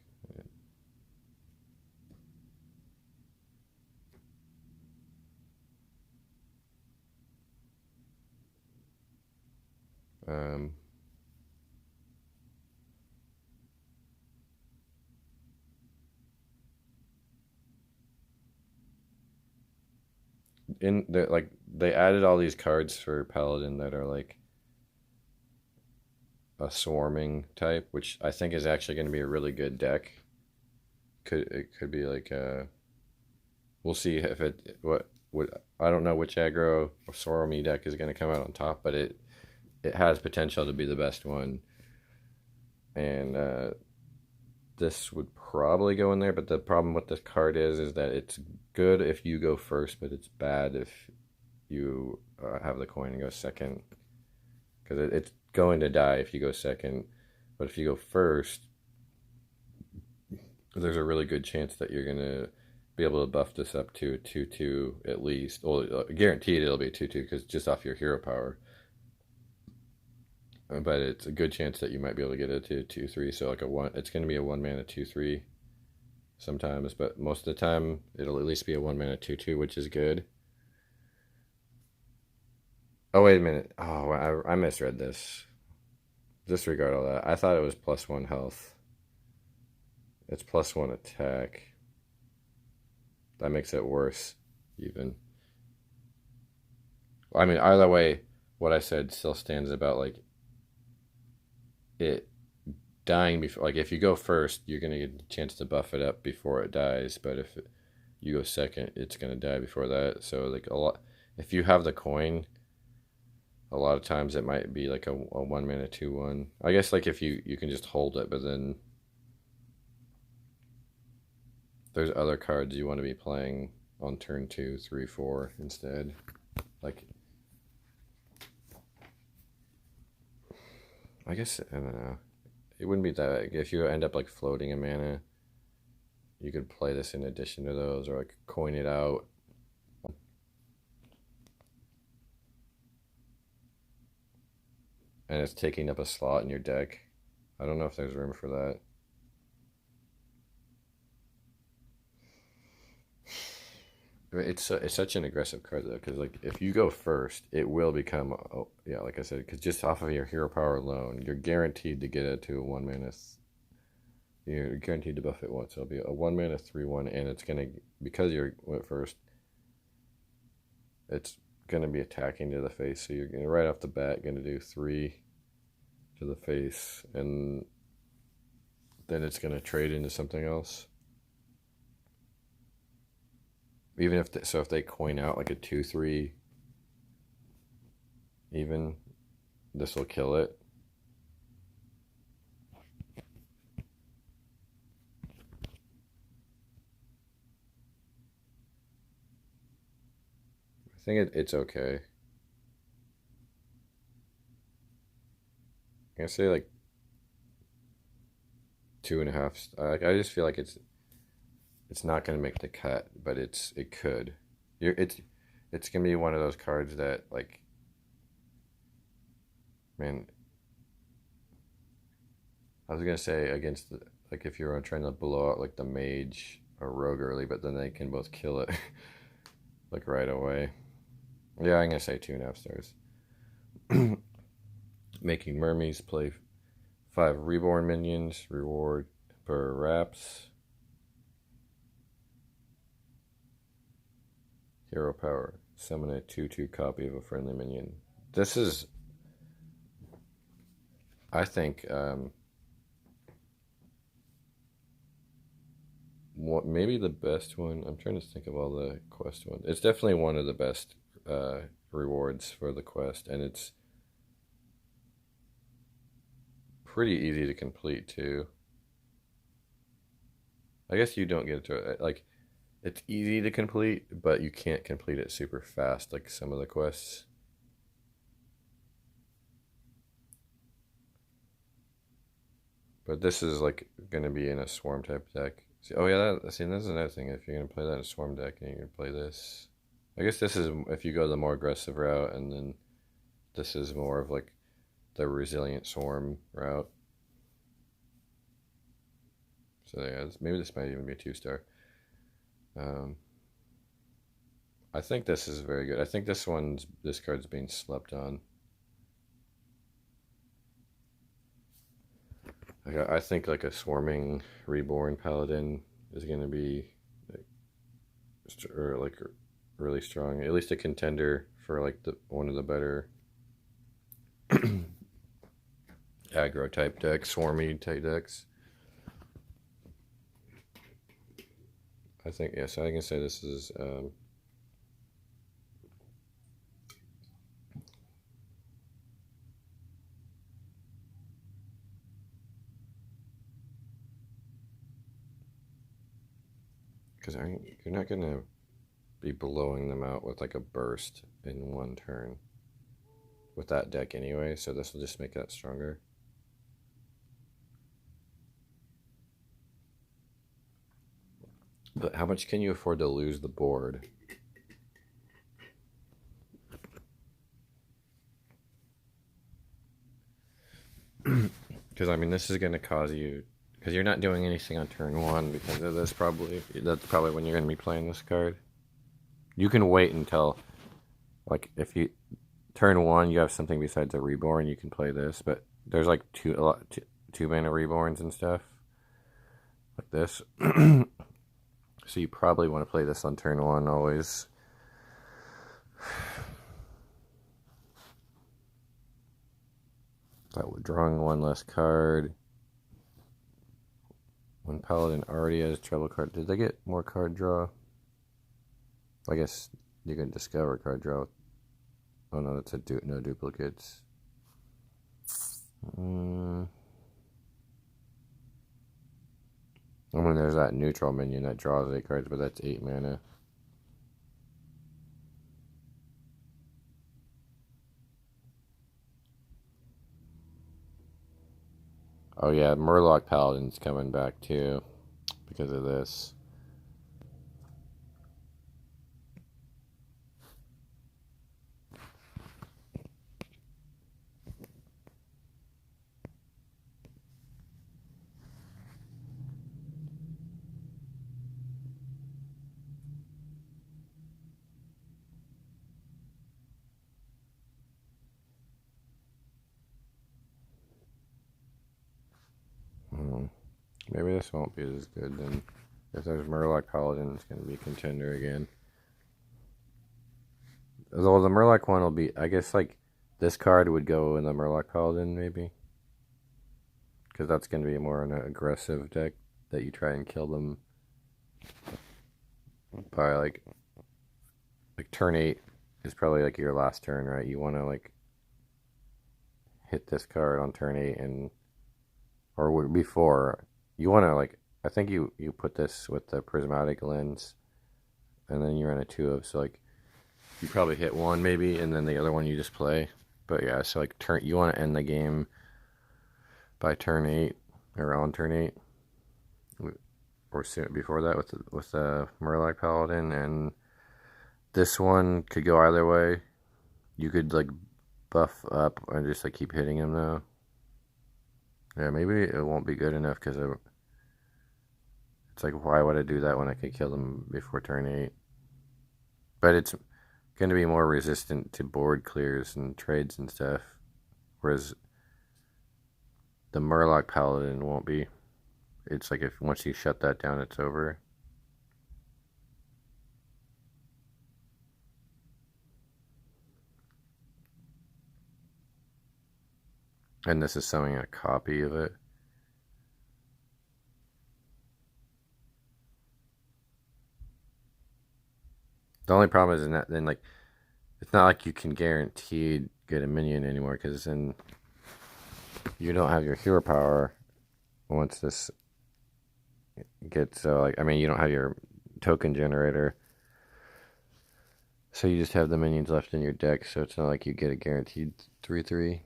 in the like they added all these cards for Paladin that are like a swarming type, which I think is actually going to be a really good deck. It could be like we'll see if what I don't know which aggro or swarmy deck is going to come out on top, but it has potential to be the best one, and this would probably go in there. But the problem with this card is that it's good if you go first, but it's bad if you have the coin and go second, because it's going to die if you go second. But if you go first, there's a really good chance that you're gonna be able to buff this up to a 2/2 at least. Well, guaranteed it'll be a 2/2 because just off your hero power. But it's a good chance that you might be able to get it to 2/3. So like a one, it's gonna be a 1 mana 2/3 sometimes, but most of the time it'll at least be a 1 mana 2/2, which is good. Oh wait a minute. Oh, I misread this. Disregard all that. I thought it was +1 health. It's +1 attack. That makes it worse, even. I mean, either way, what I said still stands about like it dying before. Like if you go first, you're gonna get a chance to buff it up before it dies. But if you go second, it's gonna die before that. So like a lot, if you have the coin, a lot of times it might be like a 1 mana 2/1. I guess like if you can just hold it, but then there's other cards you want to be playing on turn 2, 3, 4 instead. Like, I guess, I don't know. It wouldn't be that, if you end up like floating a mana, you could play this in addition to those, or like coin it out. And it's taking up a slot in your deck. I don't know if there's room for that. It's such an aggressive card though, because like if you go first, it will become, oh yeah, like I said, because just off of your hero power alone, you're guaranteed to get it to a 1 mana. You're guaranteed to buff it once. It'll be a 1 mana 3/1, and it's gonna, because you went first, it's gonna be attacking to the face. So you're gonna right off the bat gonna do 3 to the face, and then it's gonna trade into something else. Even if so, if they coin out like a 2/3, even this will kill it. I think it's okay. I say like 2.5. I just feel like it's not gonna make the cut, but it could. It's gonna be one of those cards that like, man. I was gonna say against the, like if you're trying to blow out like the mage or rogue early, but then they can both kill it like right away. Yeah, I'm gonna say 2.5 stars. Making mermies play 5 reborn minions, reward per wraps. Hero power. Summon a 2/2 copy of a friendly minion. This is, I think, what maybe the best one. I'm trying to think of all the quest ones. It's definitely one of the best rewards for the quest, and it's pretty easy to complete too. I guess you don't get to it like, it's easy to complete, but you can't complete it super fast like some of the quests. But this is like gonna be in a swarm type deck. See, oh yeah, that's another thing. If you're gonna play that in a swarm deck, and you're gonna play this, I guess this is if you go the more aggressive route, and then this is more of like the resilient swarm route. So yeah, maybe this might even be a 2-star. I think this is very good. I think this card's being slept on. I think like a swarming reborn paladin is gonna be, or like really strong. At least a contender for like the one of the better aggro type decks, swarmy type decks. I think yes, I can say this is because you're not gonna be blowing them out with like a burst in one turn with that deck anyway, so this will just make that stronger. But how much can you afford to lose the board? Because I mean, this is going to cause you, because you're not doing anything on turn one because of this. That's probably when you're going to be playing this card. You can wait until, like, if you turn one, you have something besides a reborn, you can play this. But there's like two mana reborns and stuff like this. So you probably want to play this on turn one always. But drawing one less card. When Paladin already has treble card, did they get more card draw? I guess you can discover card draw. Oh no, that's no duplicates. I mean, there's that neutral minion that draws 8 cards, but that's 8 mana. Oh yeah, Murloc Paladin's coming back too because of this. Maybe this won't be as good then. If there's Murloc Paladin, it's going to be a contender again. Although the Murloc one will be, I guess, like, this card would go in the Murloc Paladin, maybe. Because that's going to be more an aggressive deck that you try and kill them by, like turn 8 is probably, like, your last turn, right? You want to, like, hit this card on turn 8 and, or before, you want to, like, I think you put this with the prismatic lens, and then you run a 2 of, so, like, you probably hit one maybe, and then the other one you just play. But yeah, so like you want to end the game by turn 8 or on turn 8, or soon before that with the Murloc Paladin. And this one could go either way. You could like buff up and just like keep hitting him though. Yeah, maybe it won't be good enough because it's like, why would I do that when I could kill them before turn 8? But it's going to be more resistant to board clears and trades and stuff, whereas the Murloc Paladin won't be. It's like, if once you shut that down, it's over. And this is summoning a copy of it. The only problem is in that then, like, it's not like you can guaranteed get a minion anymore, because then you don't have your hero power once this gets, like, I mean, you don't have your token generator, so you just have the minions left in your deck, so it's not like you get a guaranteed 3/3.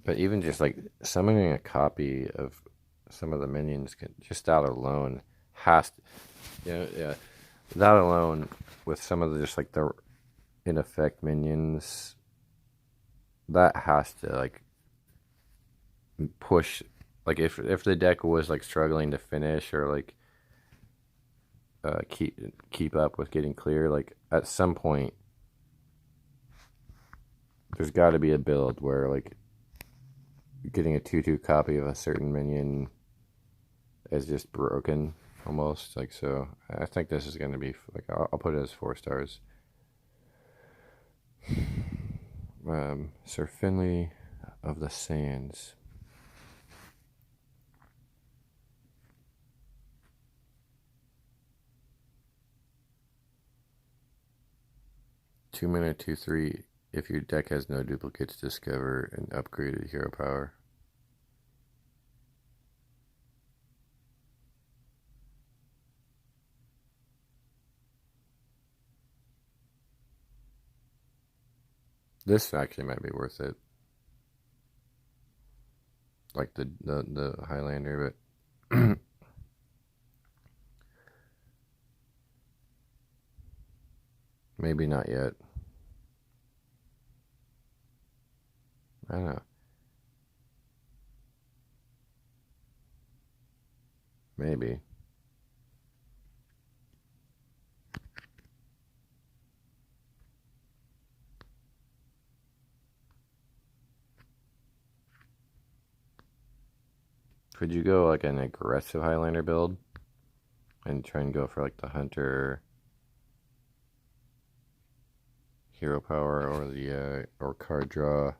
But even just like summoning a copy of some of the minions, just that alone has to, yeah, that alone with some of the just like the in effect minions, that has to like push, like if the deck was like struggling to finish or like keep up with getting clear, like at some point there's got to be a build where like getting a 2/2 copy of a certain minion is just broken almost. Like so, I think this is going to be like I'll put it as 4 stars. Sir Finley of the Sands. Two mana, 2/3. If your deck has no duplicates, discover an upgraded hero power. This actually might be worth it. Like the Highlander, but maybe not yet. I don't know. Maybe. Could you go like an aggressive Highlander build and try and go for like the Hunter hero power or the or card draw?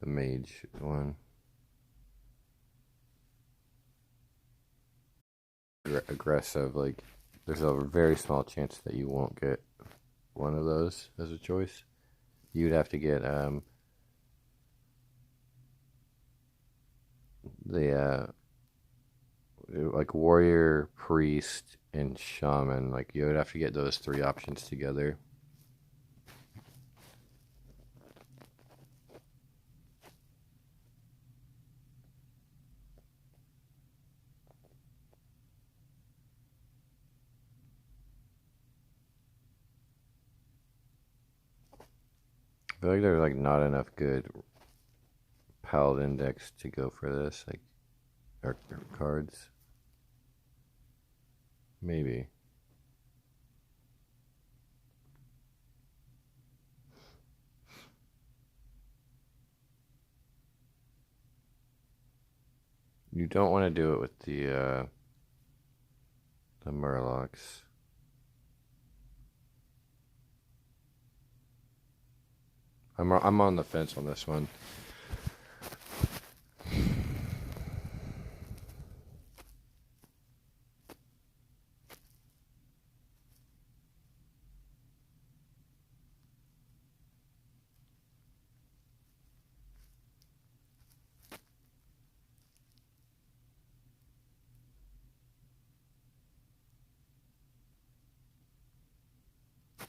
The mage one. Aggressive, like there's a very small chance that you won't get one of those as a choice. You'd have to get the like warrior, priest, and shaman. Like you would have to get those 3 options together. I feel like there's like not enough good paladin decks to go for this, like or cards. Maybe. You don't want to do it with the Murlocs. I'm on the fence on this one.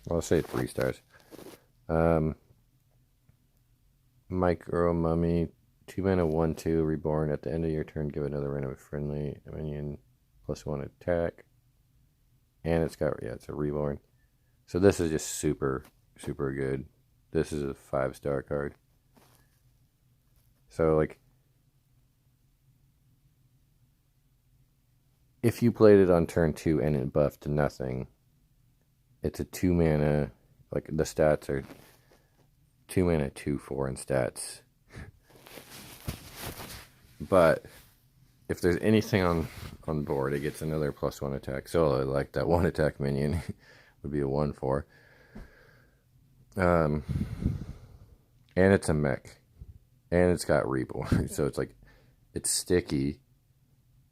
I'll say 3 stars. Micro Mummy, 2 mana, 1/2, reborn. At the end of your turn, give another random friendly minion +1 attack. And it's got, yeah, it's a reborn. So this is just super, super good. This is a 5-star card. So, like, if you played it on turn 2 and it buffed to nothing, it's a 2 mana, like, the stats are 2 mana, 2/4 in stats. But if there's anything on board, it gets another +1 attack. So like that 1 attack minion would be a 1/4. And it's a mech, and it's got reborn, so it's like it's sticky,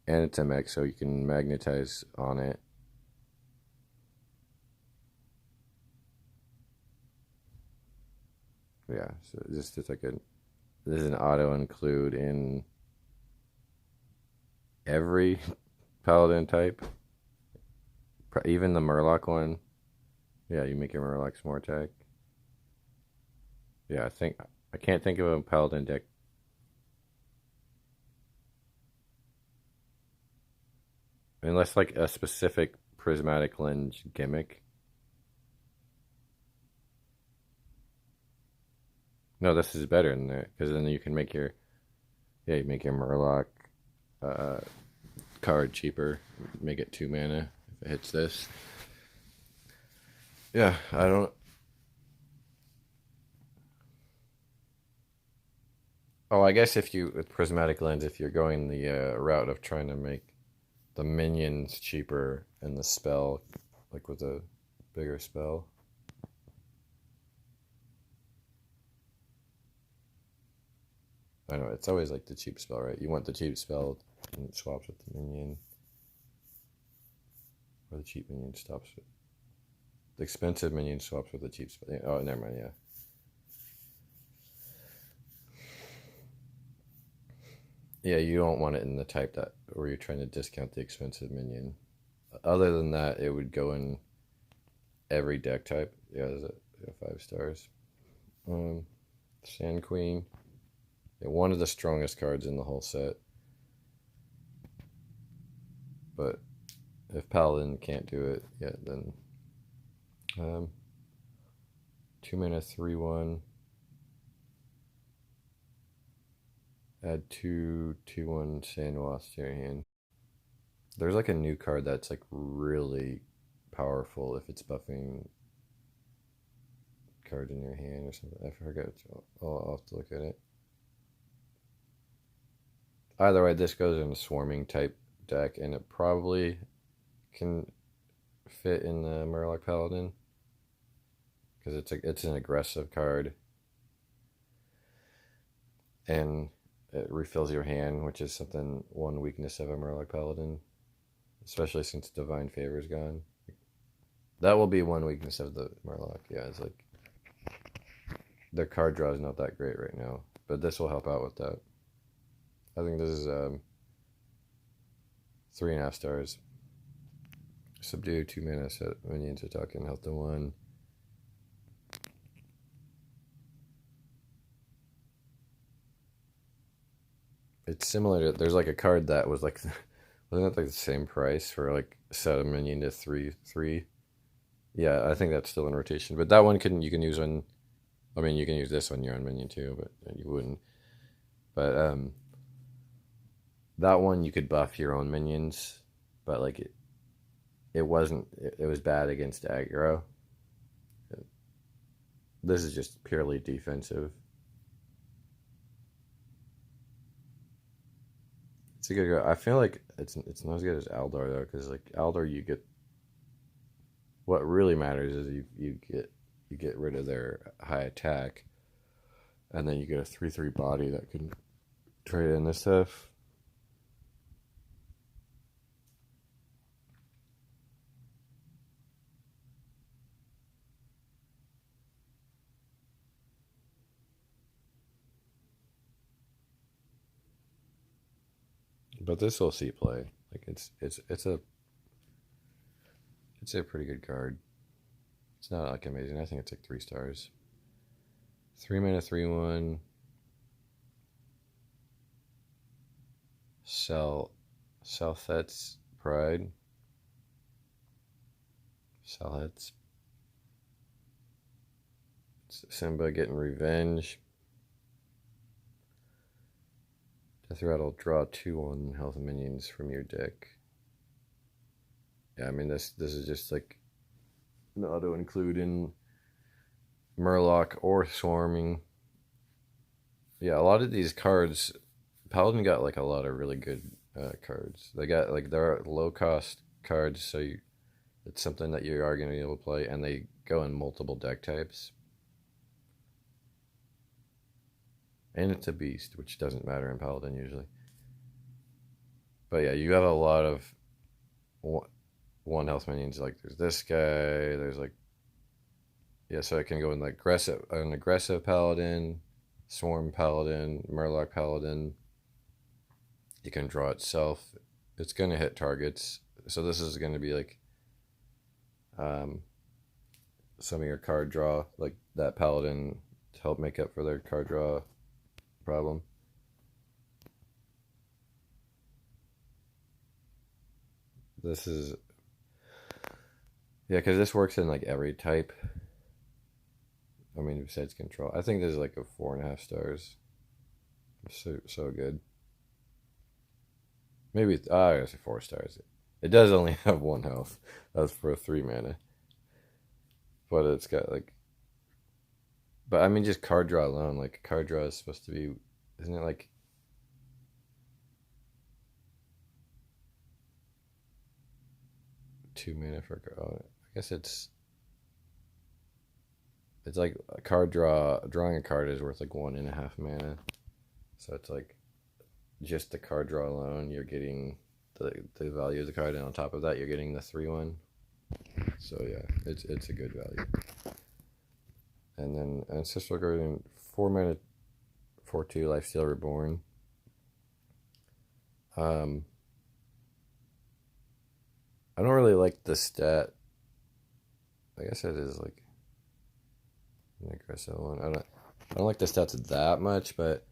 and it's a mech, so you can magnetize on it. Yeah, so just like this is an auto include in every paladin type, even the Murloc one. Yeah, you make your Murlocs more attack. Yeah, I can't think of a paladin deck. Unless like a specific prismatic lens gimmick. No, this is better than that because then you can make your you make your Murloc uh, card cheaper. Make it 2 mana if it hits this. Yeah, I don't. Oh, I guess if you with prismatic lens, if you're going the route of trying to make the minions cheaper and the spell, like with a bigger spell. I know it's always like the cheap spell, right? You want the cheap spell and it swaps with the minion, or the cheap minion stops with the expensive minion swaps with the cheap spell. Oh, never mind. Yeah. Yeah, you don't want it in the type that where you're trying to discount the expensive minion. Other than that, it would go in every deck type. Yeah, is it 5 stars? Sand Queen. Yeah, one of the strongest cards in the whole set. But if Paladin can't do it yet, then 2 mana 3/1. Add 2/2/1 Sand Wasp to your hand. There's like a new card that's like really powerful if it's buffing cards in your hand or something. I forget. I'll have to look at it. Either way, this goes in a swarming type deck, and it probably can fit in the Murloc Paladin because it's an aggressive card, and it refills your hand, which is one weakness of a Murloc Paladin, especially since Divine Favor's gone. That will be one weakness of the Murloc. Yeah, it's like their card draw is not that great right now, but this will help out with that. I think this is 3.5 stars. Subdue 2 mana, set minions attack and health to 1. It's similar to there's like a card that was like wasn't it like the same price for like set a minion to 3/3. Yeah, I think that's still in rotation. But that one you can use when I mean you can use this when you're on minion too, but you wouldn't. But that one you could buff your own minions, but like it wasn't it was bad against aggro. This is just purely defensive. It's a good go. I feel like it's not as good as Aldar though, because like Aldar, you get what really matters is you get rid of their high attack, and then you get a 3/3 body that can trade in this stuff. But this will see play. Like it's a pretty good card. It's not like amazing. I think it's like 3 stars. 3 mana 3/1. Southhet's Pride. Southhet's Simba getting revenge. Death Rattle, draw 2/1 health minions from your deck. Yeah, I mean this is just like an auto include in Murloc or Swarming. Yeah, a lot of these cards, Paladin got like a lot of really good cards. They got like they're low cost cards, so it's something that you are going to be able to play, and they go in multiple deck types. And it's a beast, which doesn't matter in Paladin usually. But yeah, you have a lot of one health minions. Like there's this guy. There's like so it can go in like an aggressive Paladin, Swarm Paladin, Murloc Paladin. You can draw itself. It's gonna hit targets. So this is gonna be like some of your card draw, like that Paladin to help make up for their card draw problem. This is Yeah, because this works in like every type. I mean, besides control, I think this is like a 4.5 stars. So good. Maybe I guess 4 stars. It does only have 1 health. That's for a 3 mana, but it's got like. But I mean, just card draw alone. Like card draw is supposed to be, isn't it like 2 mana for? Oh, I guess it's like a card draw. Drawing a card is worth like 1.5 mana. So it's like just the card draw alone, you're getting the value of the card, and on top of that, you're getting the 3/1. So yeah, it's a good value. And then Ancestral Guardian, 4 mana, 4/2 Lifesteal Reborn. I don't really like the stat. I guess it is like an aggressive one. I don't like the stats that much, but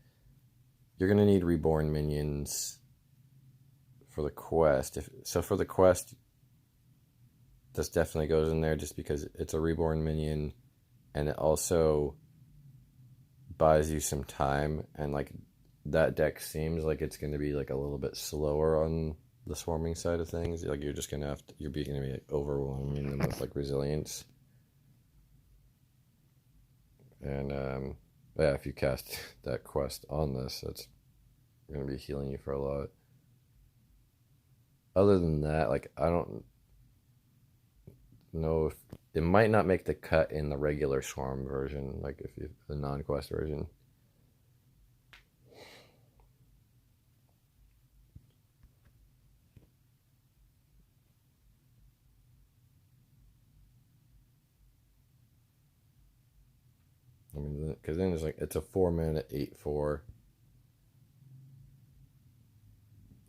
you're gonna need reborn minions for the quest. So for the quest, this definitely goes in there just because it's a reborn minion, and it also buys you some time, and like that deck seems like it's going to be like a little bit slower on the swarming side of things. Like you're just gonna have to, you're going to be like overwhelming them with like resilience, and yeah, if you cast that quest on this, that's going to be healing you for a lot. Other than that, like I don't know if it might not make the cut in the regular swarm version, like if you the non-quest version. I mean, because then it's like it's a 4 mana 8/4.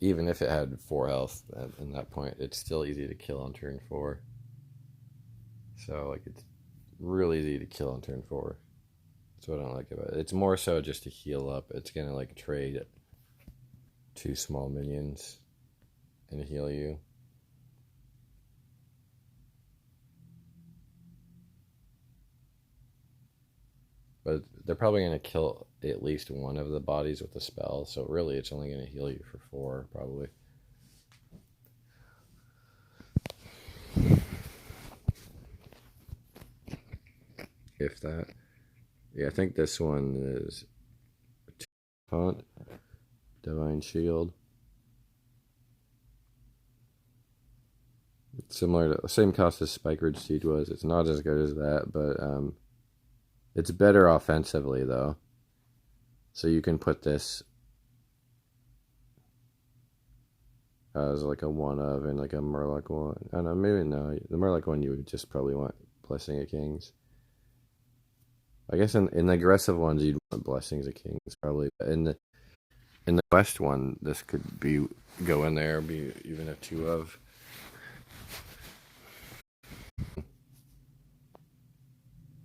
Even if it had 4 health at that point, it's still easy to kill on turn 4. So like it's really easy to kill on turn 4. That's what I don't like about it. It's more so just to heal up. It's gonna like trade 2 small minions and heal you. But they're probably gonna kill at least one of the bodies with the spell. So really, it's only gonna heal you for 4, probably. If that. Yeah, I think this one is Taunt, Divine Shield. It's similar to same cost as Spike Ridge Siege was. It's not as good as that, but it's better offensively though. So you can put this as like a one of and like a Murloc one. I don't know, maybe no. The Murloc one you would just probably want Blessing of Kings. I guess in the aggressive ones you'd want Blessings of Kings probably. But in the West one, this could be go in there, be even a 2 of.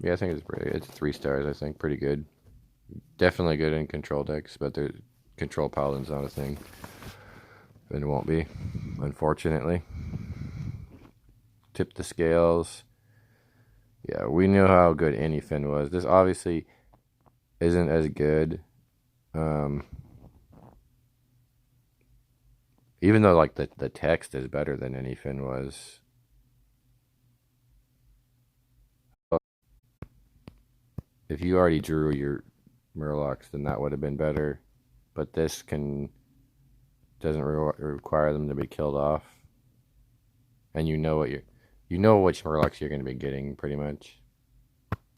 Yeah, I think it's 3 stars. I think pretty good. Definitely good in control decks, but the control paladin's not a thing. And it won't be, unfortunately. Tip the scales. Yeah, we knew how good Anyfin was. This obviously isn't as good. Even though like the text is better than Anyfin was. If you already drew your Murlocs, then that would have been better. But this doesn't require them to be killed off, and you know which Murlocs you're going to be getting pretty much.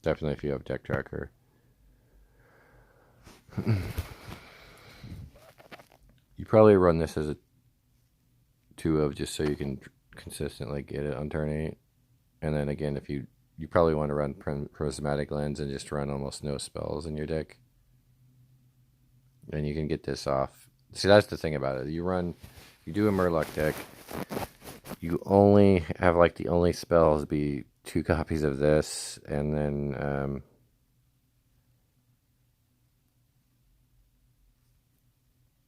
Definitely if you have Deck Tracker. You probably run this as a 2 of just so you can consistently get it on turn 8, and then again if you probably want to run Prismatic Lens and just run almost no spells in your deck, and you can get this off. See, that's the thing about it. You do a Murloc deck, you only have like the only spells be 2 copies of this, and then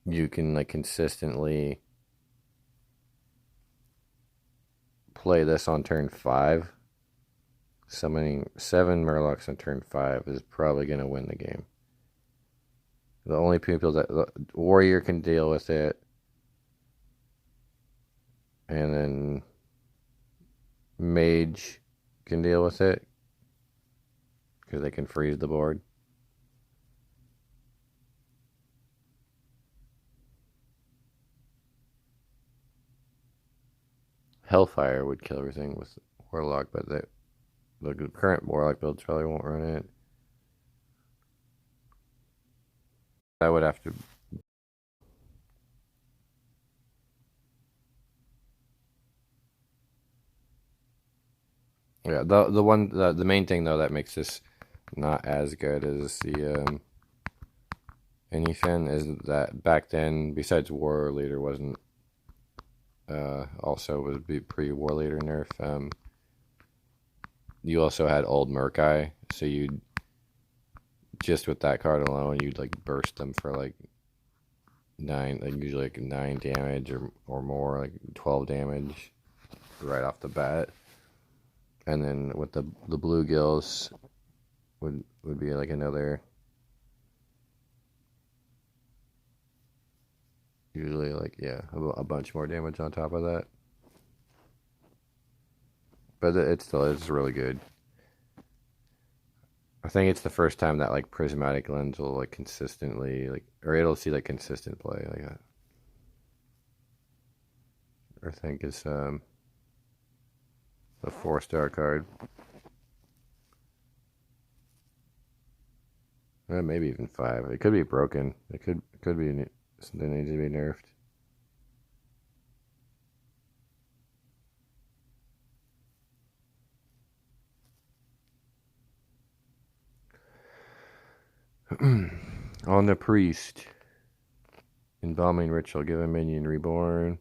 you can like consistently play this on turn 5, summoning 7 Murlocs on turn 5 is probably going to win the game. The only people that the Warrior can deal with it, and then Mage can deal with it because they can freeze the board. Hellfire would kill everything with Warlock, but the current Warlock builds probably won't run it. I would have to. Yeah, the main thing though that makes this not as good as the anything is that back then, besides War Leader wasn't also would be pre-War Leader nerf. You also had Old Murkai, so you'd just with that card alone, you'd like burst them for like 9, like usually like 9 damage or more, like 12 damage right off the bat. And then with the bluegills would be like another, usually like yeah, a bunch more damage on top of that. But it's really good. I think it's the first time that like prismatic lens will like consistently like, or it'll see like consistent play like that. I think it's a 4-star card. Maybe even 5. It could be broken. It could be something that needs to be nerfed. On the priest. Embalming ritual. Give a minion reborn.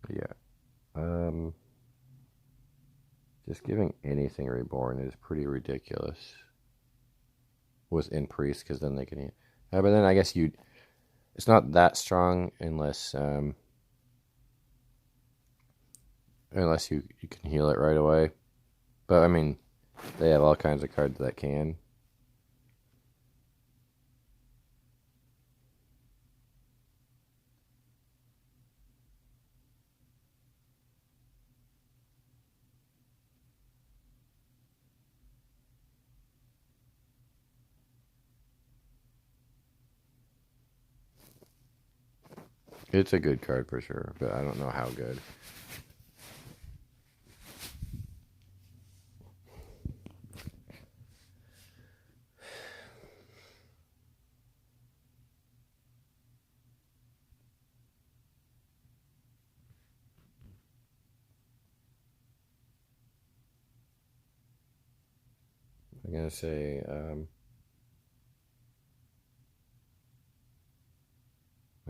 Yeah. Just giving anything reborn is pretty ridiculous. Within priest, because then they can. But then I guess it's not that strong unless you can heal it right away. But I mean, they have all kinds of cards that can. It's a good card for sure, but I don't know how good. I'm gonna say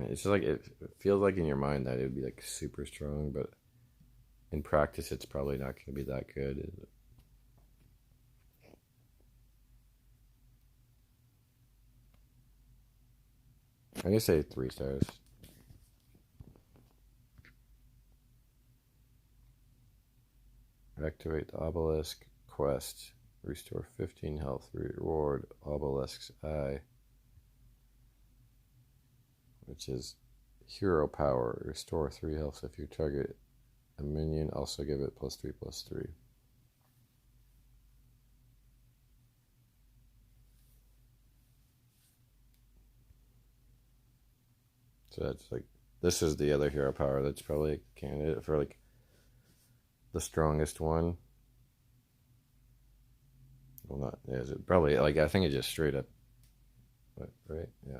it's just like it feels like in your mind that it would be like super strong, but in practice it's probably not going to be that good, is it? I'm gonna say 3 stars. Activate the obelisk quest. Restore 15 health. Reward obelisk's eye, which is hero power. Restore 3 health if you target a minion. Also give it +3/+3. So that's like, this is the other hero power that's probably a candidate for like the strongest one. Well, not is it probably like, I think it's just straight up, right? Yeah.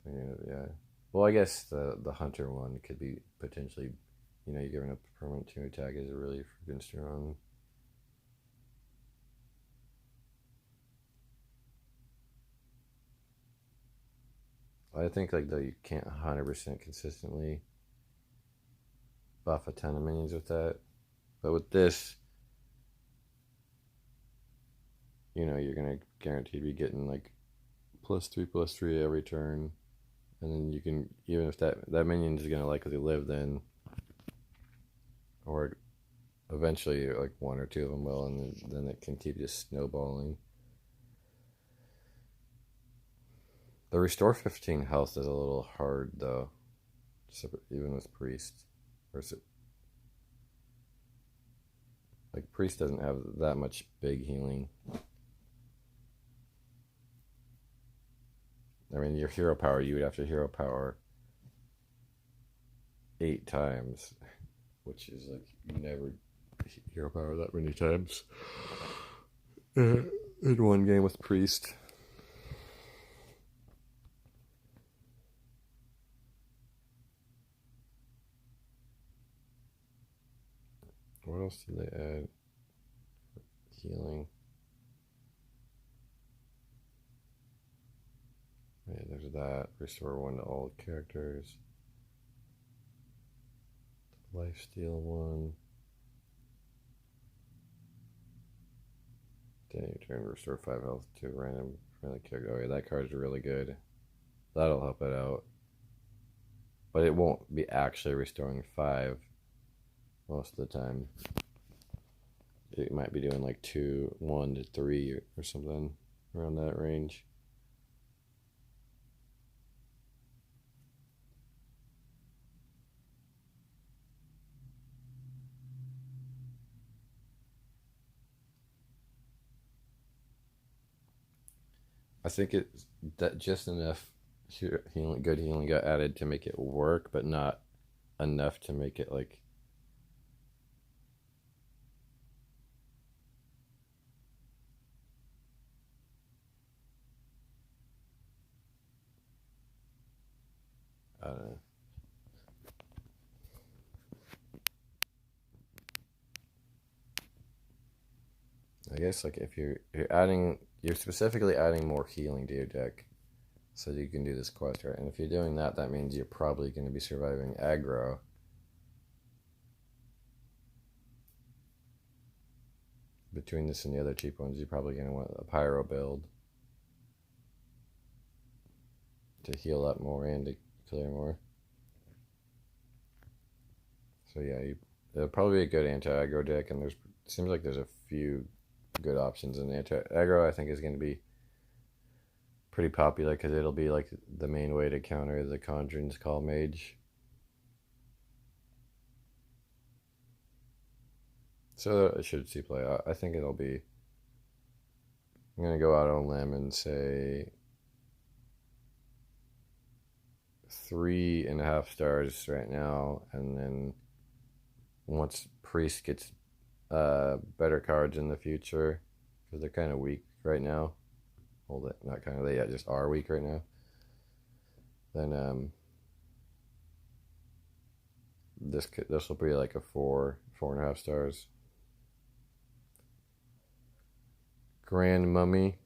Yeah. Well, I guess the hunter one could be potentially, you're giving up permanent 2 attack is really freaking strong. I think like though you can't 100% consistently buff a ton of minions with that, but with this, you know, you're gonna guarantee be getting like +3/+3 every turn, and then you can, even if that minion is gonna likely live then, or eventually like one or two of them will, and then it can keep just snowballing. The restore 15 health is a little hard though, even with priest. Or is it, like priest doesn't have that much big healing. I mean, your hero power, you would have to hero power 8 times, which is like you never hero power that many times in one game with priest. What else did they add? Healing. Yeah, there's that. Restore 1 to all characters. Lifesteal 1. Then you turn restore 5 health to a random friendly character. Oh yeah, that card's really good. That'll help it out. But it won't be actually restoring 5 most of the time. It might be doing like 2, 1 to 3 or something around that range. I think it's that just enough healing, good healing got added to make it work, but not enough to make it like. I don't know. I guess like if you're specifically adding more healing to your deck, so you can do this quest, right? And if you're doing that, that means you're probably going to be surviving aggro. Between this and the other cheap ones, you're probably going to want a pyro build to heal up more and to clear more. So yeah, it'll probably be a good anti-aggro deck, and it seems like there's a few good options in anti-aggro. I think is going to be pretty popular because it'll be like the main way to counter the Conjuring's Call Mage. So it should see play. I think it'll be. I'm gonna go out on a limb and say 3.5 stars right now, and then once Priest gets better cards in the future, because they're kind of weak right now. Hold it, not kind of, they just are weak right now. Then this will be like a 4.5 stars. Grand Mummy,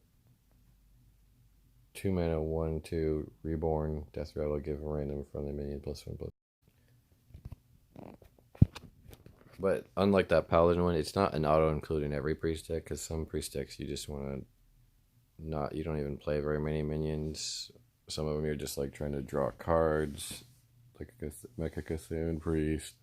2 mana, 1/2 reborn. Death Rattle, give a random friendly minion +1/+. But unlike that Paladin one, it's not an auto include in every priest deck, because some priest decks you just want to not, you don't even play very many minions. Some of them you're just like trying to draw cards, like Mecha Cthulhu Priest.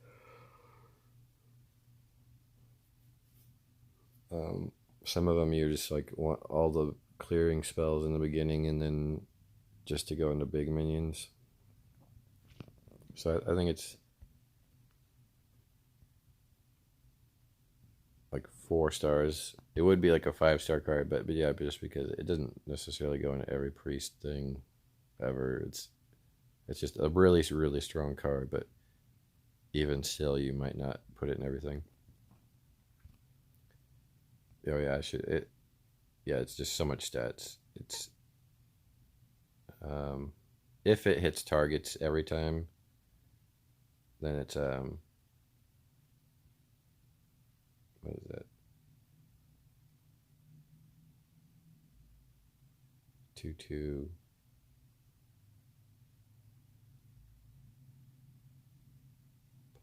Some of them you just like want all the clearing spells in the beginning and then just to go into big minions. So I think it's like 4 stars. It would be like a 5-star card, but yeah, just because it doesn't necessarily go into every priest thing ever. It's just a really, really strong card, but even still, you might not put it in everything. Oh yeah, yeah, it's just so much stats. It's if it hits targets every time, then it's what is that? 2/2.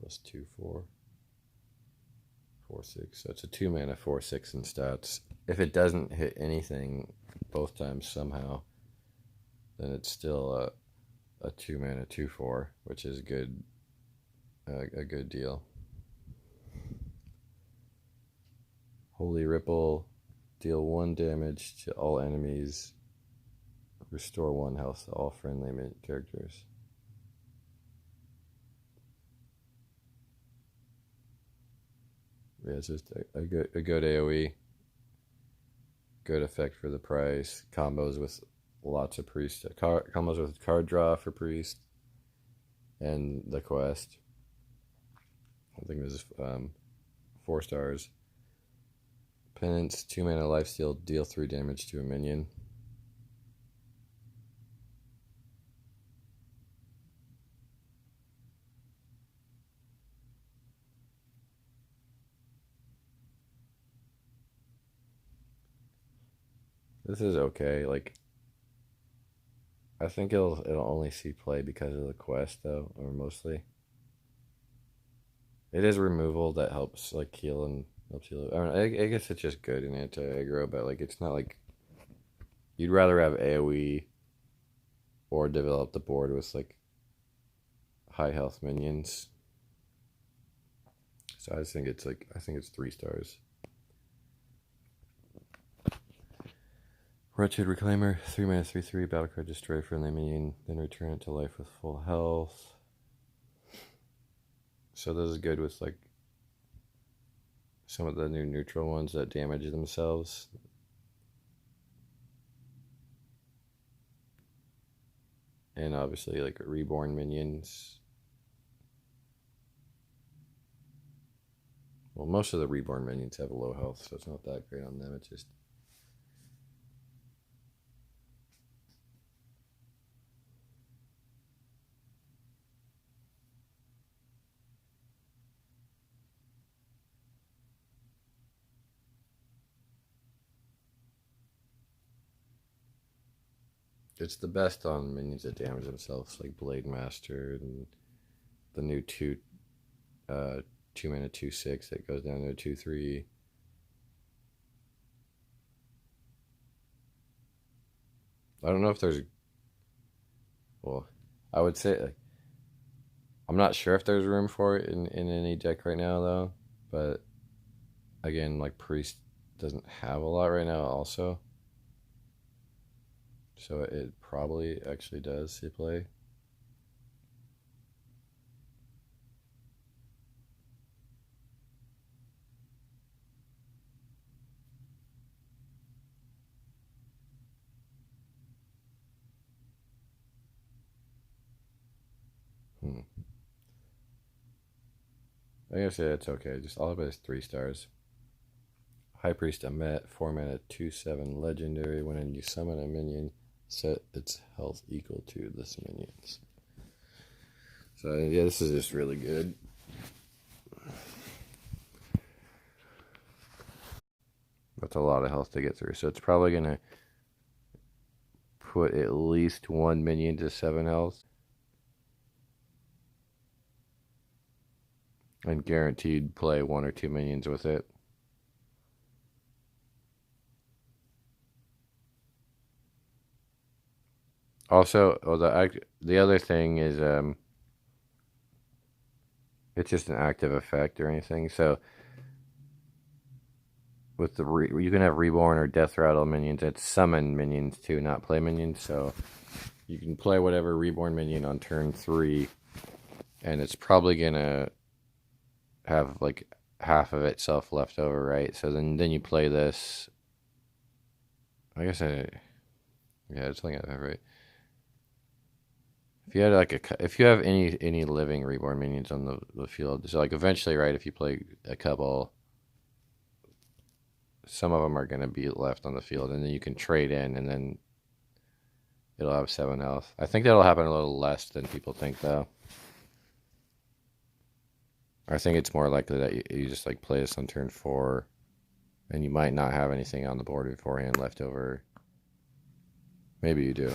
plus 2, 4, 4, 6. So it's a 2 mana 4, 6 in stats. If it doesn't hit anything both times somehow, then it's still a 2 mana 2, 4, which is good. A good deal. Holy Ripple, deal 1 damage to all enemies. Restore 1 health to all friendly characters. Yeah, it's just a good AoE. Good effect for the price. Combos with lots of priest. Combos with card draw for priest. And the quest. I think this is 4 stars. Penance, 2 mana lifesteal, deal 3 damage to a minion. This is okay. Like, I think it'll only see play because of the quest though, or mostly. It is removal that helps like heal and helps heal. I mean, I guess it's just good in anti-aggro, but like it's not like you'd rather have AoE or develop the board with like high health minions. So I think it's 3 stars. Wretched Reclaimer, 3 mana 3/3, battle card, destroy friendly minion, then return it to life with full health. So this is good with like some of the new neutral ones that damage themselves. And obviously like reborn minions. Well, most of the reborn minions have a low health, so it's not that great on them. It's just it's the best on minions that damage themselves, like Blade Master and the new 2 mana 2/6 that goes down to a 2/3. I don't know if there's, well, I would say like, I'm not sure if there's room for it in any deck right now though, but again, like Priest doesn't have a lot right now also. So it probably actually does see play. I guess yeah, it's okay. Just all of it is 3 stars. High Priest Amet, 4 mana 2/7 legendary. When you summon a minion, set its health equal to this minion's. So yeah, this is just really good. That's a lot of health to get through. So it's probably gonna put at least 1 minion to 7 health. And guaranteed play 1 or 2 minions with it. Also, the other thing is it's just an active effect or anything. So with the you can have reborn or death rattle minions that summon minions too, not play minions. So you can play whatever reborn minion on turn 3, and it's probably gonna have like half of itself left over, right? So then you play this. I guess yeah, it's something I have, right? If you had if you have any living reborn minions on the field, so like eventually, right? If you play a couple, some of them are going to be left on the field, and then you can trade in, and then it'll have 7 health. I think that'll happen a little less than people think, though. I think it's more likely that you just like play this on turn 4, and you might not have anything on the board beforehand left over. Maybe you do,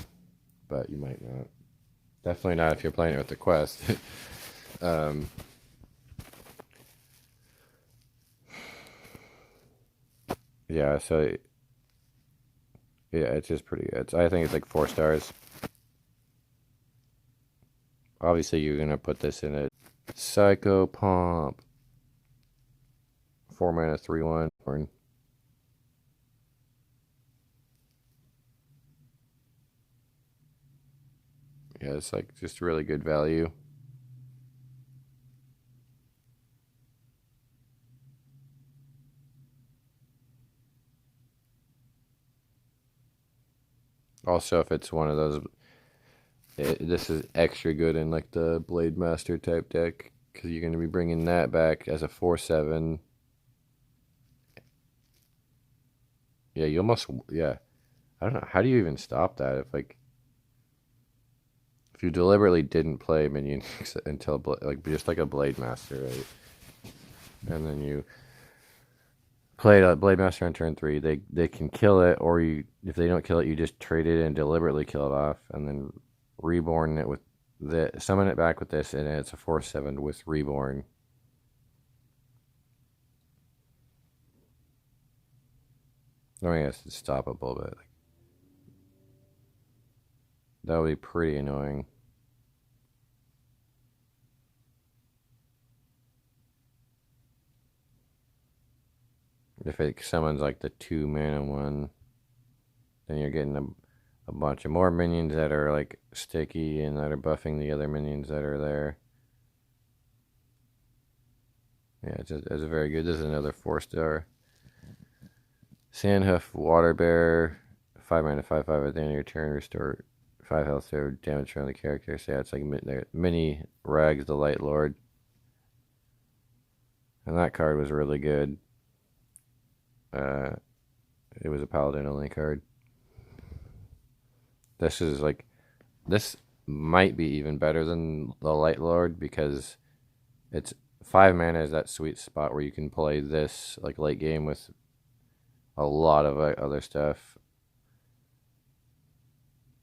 but you might not. Definitely not if you're playing it with the quest. Yeah, so yeah, it's just pretty good. I think it's like 4 stars. Obviously, you're gonna put this in a Psycho Pomp. 4 mana, 3/1. Yeah, it's like just really good value. Also, if it's one of those, this is extra good in like the Blade Master type deck because you're going to be bringing that back as a 4/7. Yeah, you almost, yeah. I don't know. How do you even stop that if you deliberately didn't play minion until like just like a Blade Master, right? And then you played a Blade Master on turn 3. They can kill it, or you if they don't kill it, you just trade it and deliberately kill it off, and then reborn it with the summon it back with this, and it's a 4/7 with reborn. I mean, it's stoppable, but like, that would be pretty annoying. If it summons like the 2 mana one, then you're getting a bunch of more minions that are like sticky and that are buffing the other minions that are there. Yeah, it's a very good. This is another 4 star. Sandhoof, Water Bear, 5 mana, 5/5 at the end of your turn, restore 5 health to damage from the character. So yeah, it's like mini Rags the Light Lord. And that card was really good. Uh, it was a Paladin only card. This is like, this might be even better than the Light Lord because it's 5 mana is that sweet spot where you can play this like late game with a lot of other stuff.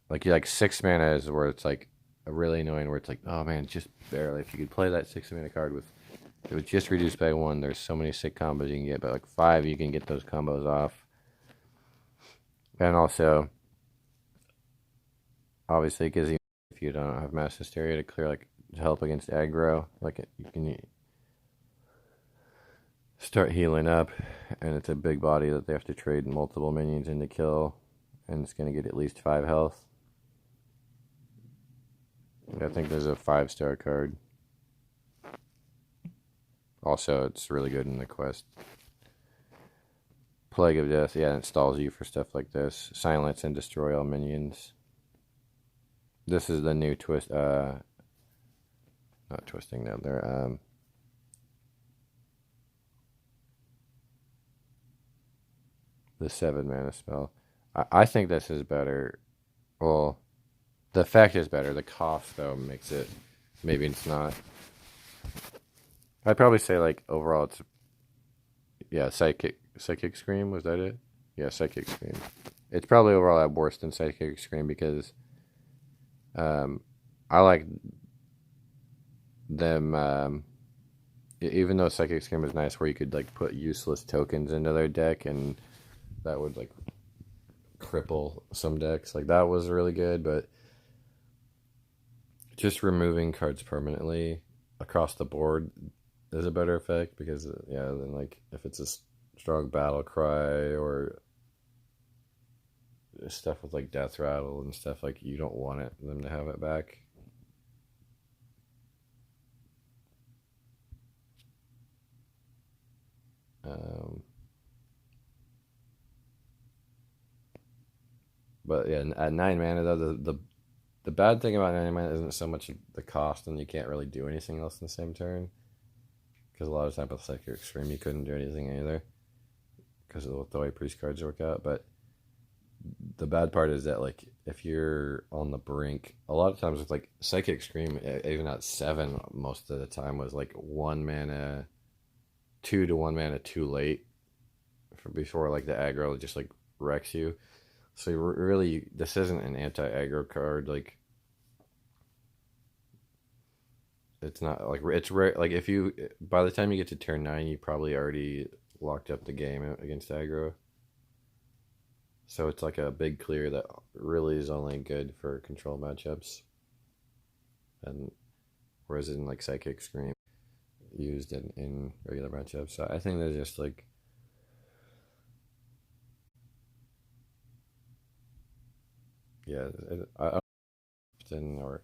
Like 6 mana is where it's like really annoying. Where it's like, oh man, just barely. If you could play that 6 mana card with, it was just reduced by 1. There's so many sick combos you can get, but like 5, you can get those combos off. And also, obviously, because if you don't have mass hysteria to clear like to help against aggro, like you can start healing up, and it's a big body that they have to trade multiple minions in to kill, and it's gonna get at least 5 health. I think there's a 5 star card. Also, it's really good in the quest. Plague of Death, yeah, it installs you for stuff like this. Silence and destroy all minions. This is the new twist. Not twisting down there. The 7 mana spell. I think this is better. Well, the effect is better. The cost though makes it. Maybe it's not. I'd probably say like overall it's, yeah, psychic scream, was that it? Yeah, psychic scream. It's probably overall at worse than psychic scream because I like them. Even though psychic scream is nice, where you could like put useless tokens into their deck and that would like cripple some decks. Like that was really good, but just removing cards permanently across the board is a better effect because yeah, then like if it's a strong battle cry or stuff with like death rattle and stuff, like you don't want them to have it back. Um, but yeah, at 9 mana though, the bad thing about 9 mana isn't so much the cost, and you can't really do anything else in the same turn. Because a lot of times with Psychic Extreme, you couldn't do anything either because of the way priest cards work out. But the bad part is that like if you're on the brink, a lot of times with like Psychic Scream, even at 7, most of the time was like 1 mana, 2 to 1 mana too late for before like the aggro just like wrecks you. So really, this isn't an anti-aggro card. Like it's not like it's rare. Like if you by the time you get to turn 9, you probably already locked up the game against aggro. So it's like a big clear that really is only good for control matchups. And whereas in like Psychic Scream, used in regular matchups. So I think they're just like, yeah, I often or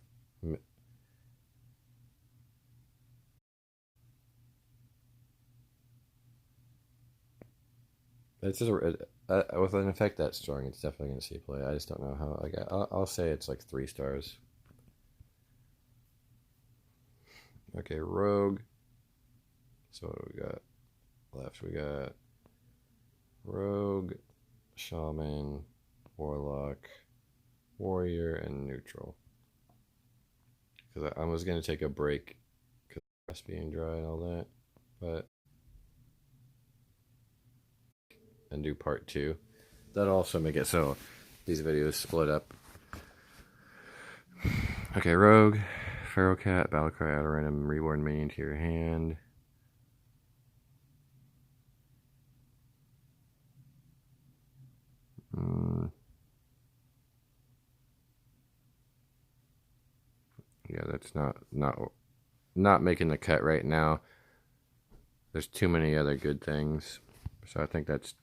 it's just with an effect that strong, it's definitely going to see play. I just don't know how. Like I'll say it's like 3 stars. Okay, Rogue. So what do we got left? We got Rogue, Shaman, Warlock, Warrior, and Neutral. Because I was going to take a break because of being dry and all that, but and do part 2. That'll also make it so these videos split up. Okay, Rogue, Feral Cat, Battlecry, add a random reborn minion to your hand. Yeah, that's not making the cut right now. There's too many other good things, so I think that's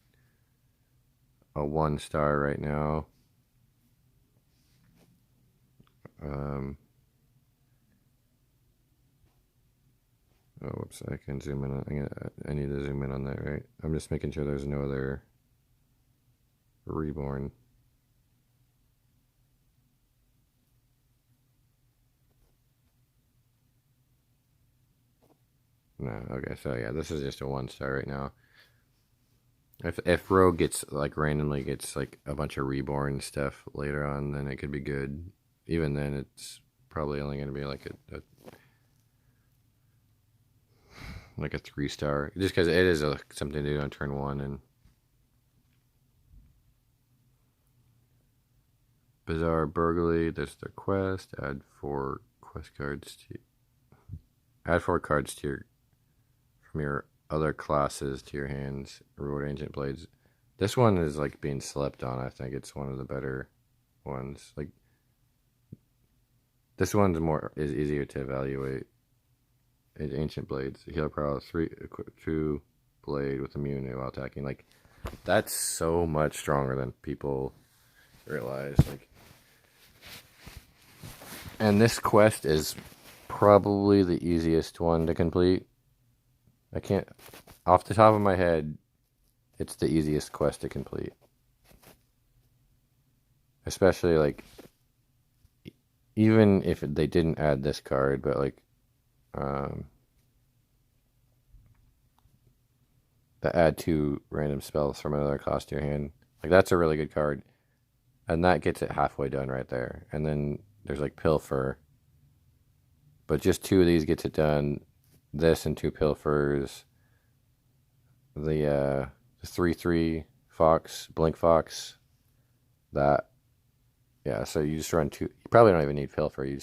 a 1 star right now. Oh, whoops! I can zoom in. I need to zoom in on that, right? I'm just making sure there's no other reborn. No, okay, so yeah, this is just a 1 star right now. If Rogue gets like randomly gets like a bunch of reborn stuff later on, then it could be good. Even then, it's probably only going to be like a 3 star, just because it is something to do on turn 1. And Bizarre Burglary. There's the quest. Add 4 quest cards to add 4 cards to your from your other classes to your hands. Reward Ancient Blades. This one is like being slept on. I think it's one of the better ones. Like this one's is easier to evaluate. It's Ancient Blades. Healer Prowess 3 2 blade with immunity while attacking. Like that's so much stronger than people realize. Like, and this quest is probably the easiest one to complete. I can't, off the top of my head, it's the easiest quest to complete. Especially like, even if they didn't add this card, but like, the add 2 random spells from another class to your hand. Like that's a really good card. And that gets it halfway done right there. And then there's like Pilfer. But just 2 of these gets it done. This and 2 Pilfers. The 3/3 Fox, Blink Fox. That, yeah, so you just run 2. You probably don't even need Pilfer. You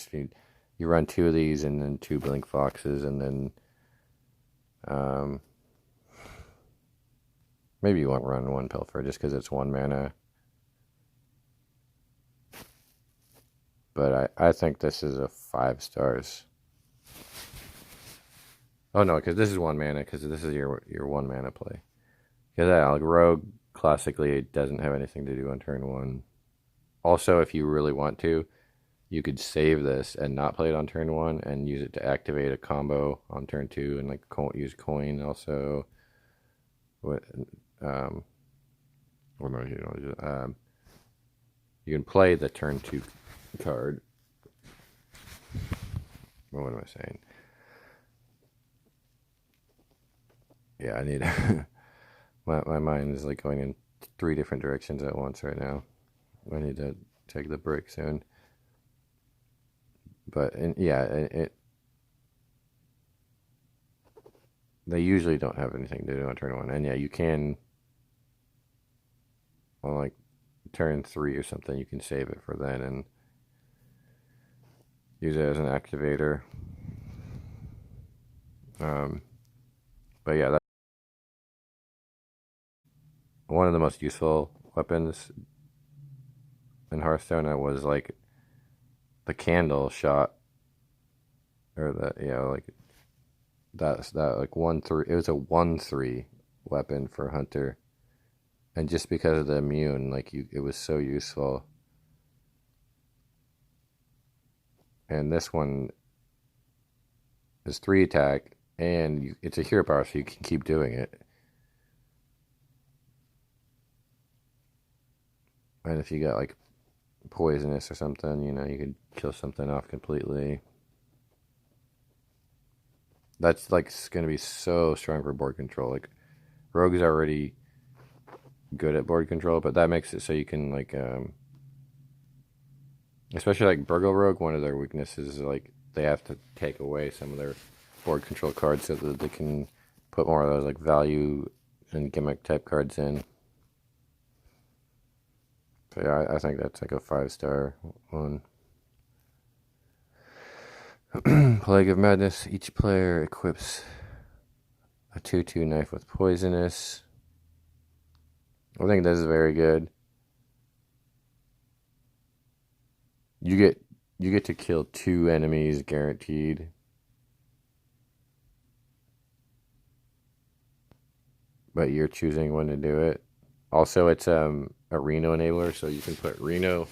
run 2 of these and then 2 Blink Foxes and then maybe you won't run 1 Pilfer just because it's 1 mana. But I think this is a 5 stars. Oh no, because this is 1 mana, because this is your 1 mana play. Because like Rogue classically doesn't have anything to do on turn 1. Also, if you really want to, you could save this and not play it on turn 1 and use it to activate a combo on turn 2 and like use coin also. What no, you don't. You can play the turn 2 card. What am I saying? Yeah, I need my mind is like going in 3 different directions at once right now. I need to take the break soon. But they usually don't have anything to do on turn 1. And yeah, you can on like turn 3 or something, you can save it for then and use it as an activator. But yeah, that's one of the most useful weapons in Hearthstone. It was like the candle shot, or like that like 1/3. It was a 1/3 weapon for Hunter, and just because of the immune, like it was so useful. And this one is 3 attack, and it's a hero power, so you can keep doing it. And if you got like poisonous or something, you could kill something off completely. That's like going to be so strong for board control. Like Rogue's already good at board control, but that makes it so you can like, especially like Burgle Rogue. One of their weaknesses is like they have to take away some of their board control cards so that they can put more of those like value and gimmick type cards in. So yeah, I think that's like a 5-star one. Plague of Madness. Each player equips a 2/2 knife with poisonous. I think this is very good. You get to kill 2 enemies guaranteed. But you're choosing when to do it. Also, it's a Reno enabler, so you can put Reno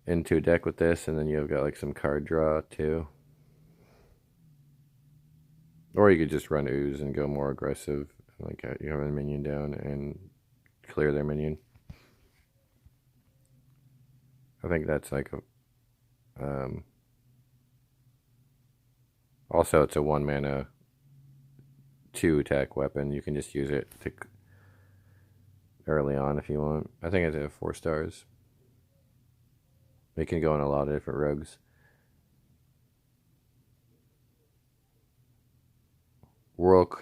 into a deck with this, and then you've got like some card draw too. Or you could just run Ooze and go more aggressive, like you have a minion down and clear their minion. I think that's like also it's a 1 mana 2 attack weapon. You can just use it to early on if you want. I think it's at 4 stars. It can go in a lot of different rogues. World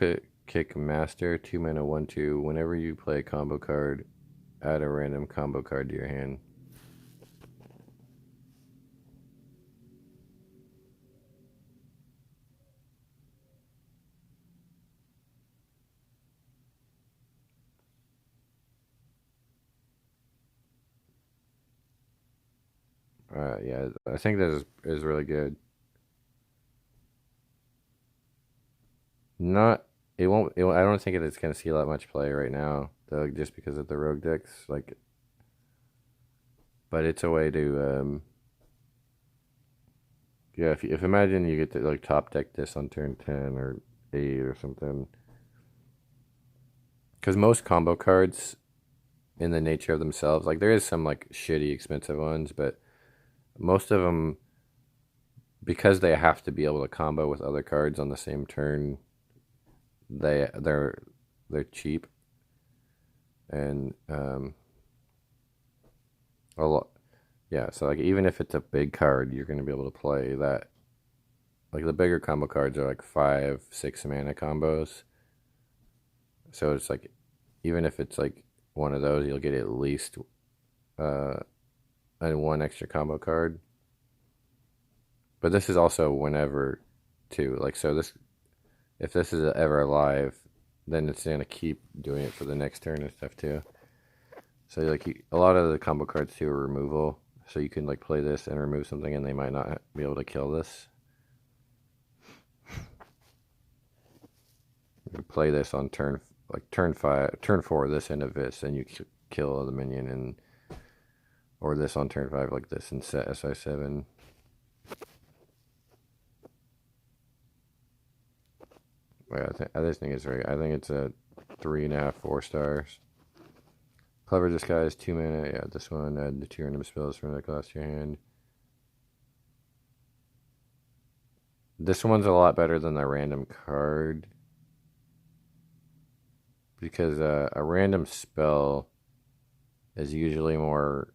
Kick Master, 2 mana 1/2. Whenever you play a combo card, add a random combo card to your hand. Yeah, I think this is really good. Not it won't. I don't think it's gonna see that much play right now, though, just because of the rogue decks. Like, but it's a way to yeah. If imagine you get to like top deck this on turn 10 or 8 or something, because most combo cards, in the nature of themselves, like there is some like shitty expensive ones, but most of them, because they have to be able to combo with other cards on the same turn, they're cheap. And a lot, yeah, so like even if it's a big card, you're going to be able to play that. Like the bigger combo cards are like 5-6 mana combos, so it's like even if it's like one of those, you'll get at least and 1 extra combo card. But this is also whenever too, like, so this, if this is ever alive, then it's gonna keep doing it for the next turn and stuff too. So like a lot of the combo cards too are removal, so you can like play this and remove something, and they might not be able to kill this. You can play this on turn 5, turn 4, this end of this, and you kill the minion, and or this on turn 5 like this and set SI7. Yeah, I just think it's very. I think it's a 3.5, 4 stars. Clever Disguise, 2 mana. Yeah, this one, add the 2 random spells from the class to your hand. This one's a lot better than the random card, because a random spell is usually more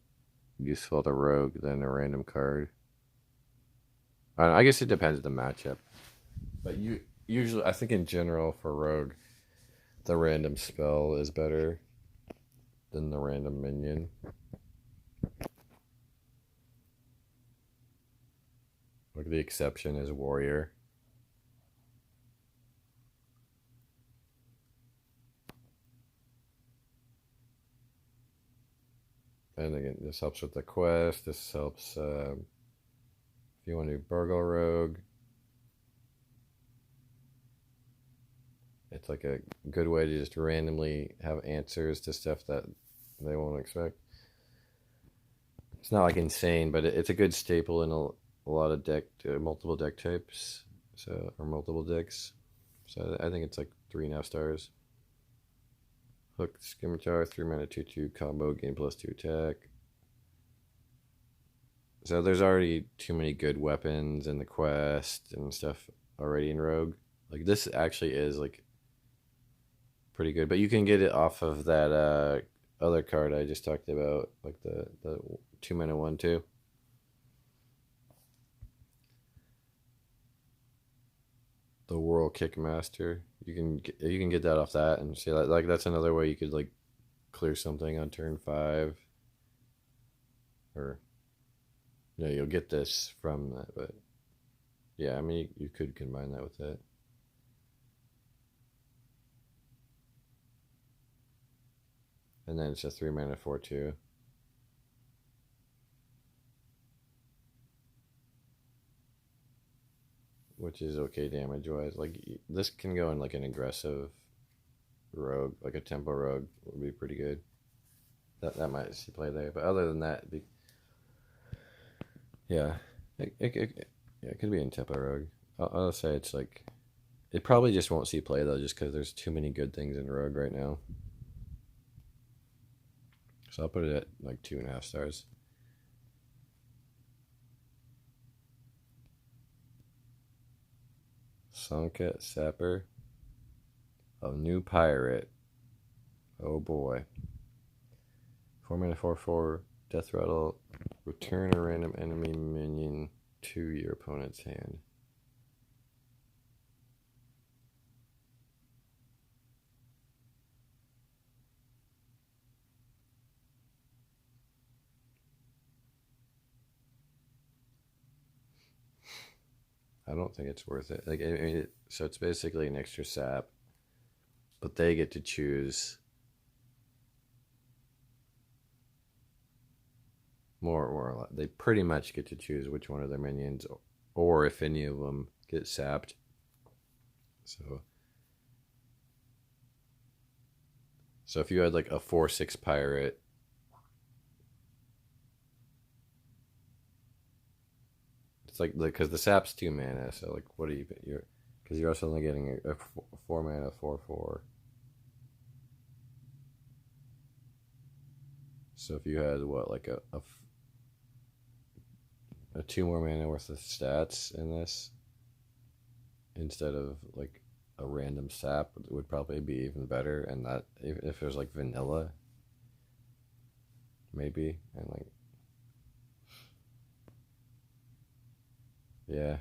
useful to rogue than a random card. I guess it depends on the matchup, but usually, I think in general for rogue, the random spell is better than the random minion. Like the exception is warrior. And again, this helps with the quest. This helps if you want to do Burgle Rogue. It's like a good way to just randomly have answers to stuff that they won't expect. It's not like insane, but it's a good staple in a lot of multiple deck types, or multiple decks. So I think it's like 3.5 stars. Hook Scimitar, 3 mana 2/2 combo, gain +2 attack. So there's already too many good weapons in the quest and stuff already in Rogue. Like this actually is like pretty good, but you can get it off of that other card I just talked about, like the 2 mana 1/2. The World Kickmaster. You can get that off that, and see like that's another way you could like clear something on turn 5, or no, you'll get this from that, but yeah, I mean you could combine that with that. And then it's a 3 mana 4/2. Which is okay damage wise. Like this can go in like an aggressive rogue, like a tempo rogue would be pretty good. That might see play there, but other than that, yeah, it could be in tempo rogue. I'll say it's like it probably just won't see play though, just because there's too many good things in rogue right now. So I'll put it at like 2.5 stars. Sunket Sapper. A new pirate. Oh boy. 4 mana 4/4. Death Rattle. Return a random enemy minion to your opponent's hand. I don't think it's worth it. Like, I mean, so it's basically an extra sap, but they get to choose more or less. They pretty much get to choose which one of their minions, or if any of them get sapped. So if you had like a 4/6 pirate, it's like because the sap's 2 mana. So like, what are you're because you're also only getting a 4 mana 4/4. So if you had what like a 2 more mana worth of stats in this, instead of like a random sap, would probably be even better. And that if there's like vanilla, maybe, and like yeah,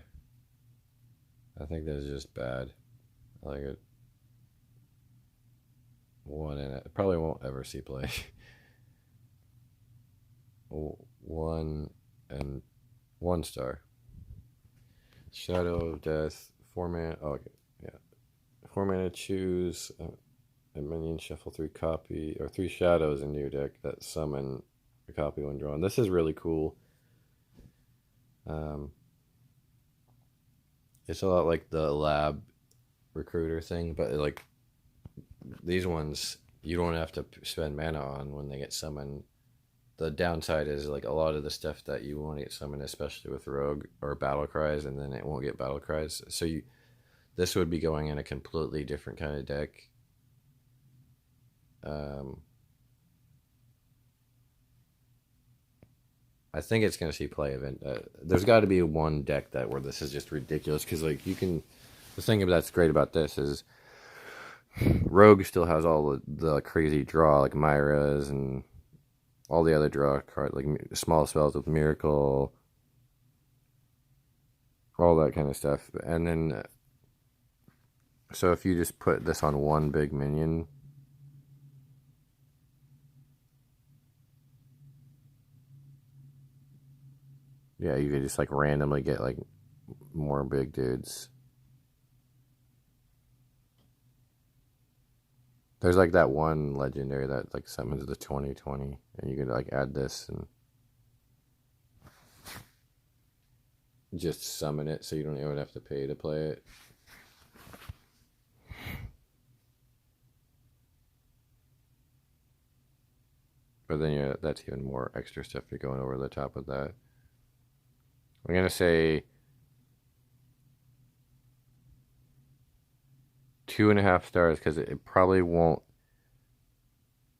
I think that's just bad. I like it. One and it probably won't ever see play. One and 1 star. Shadow of Death. 4 mana. Oh, okay. Yeah. 4 mana. Choose a minion. Shuffle 3 copy or 3 shadows into your deck that summon a copy when drawn. This is really cool. It's a lot like the lab recruiter thing, but like these ones you don't have to spend mana on when they get summoned. The downside is like a lot of the stuff that you want to get summoned, especially with rogue or battle cries, and then it won't get battle cries. So this would be going in a completely different kind of deck. I think it's going to see play event. There's got to be one deck where this is just ridiculous, because like you can. The thing that's great about this is Rogue still has all the crazy draw, like Myra's and all the other draw cards, like small spells with Miracle, all that kind of stuff. And then, so if you just put this on one big minion, yeah, you could just like randomly get like more big dudes. There's like that one legendary that like summons the 2020, and you can like add this and just summon it, so you don't even have to pay to play it. But then yeah, that's even more extra stuff you're going over the top of that. I'm gonna say 2.5 stars because it probably won't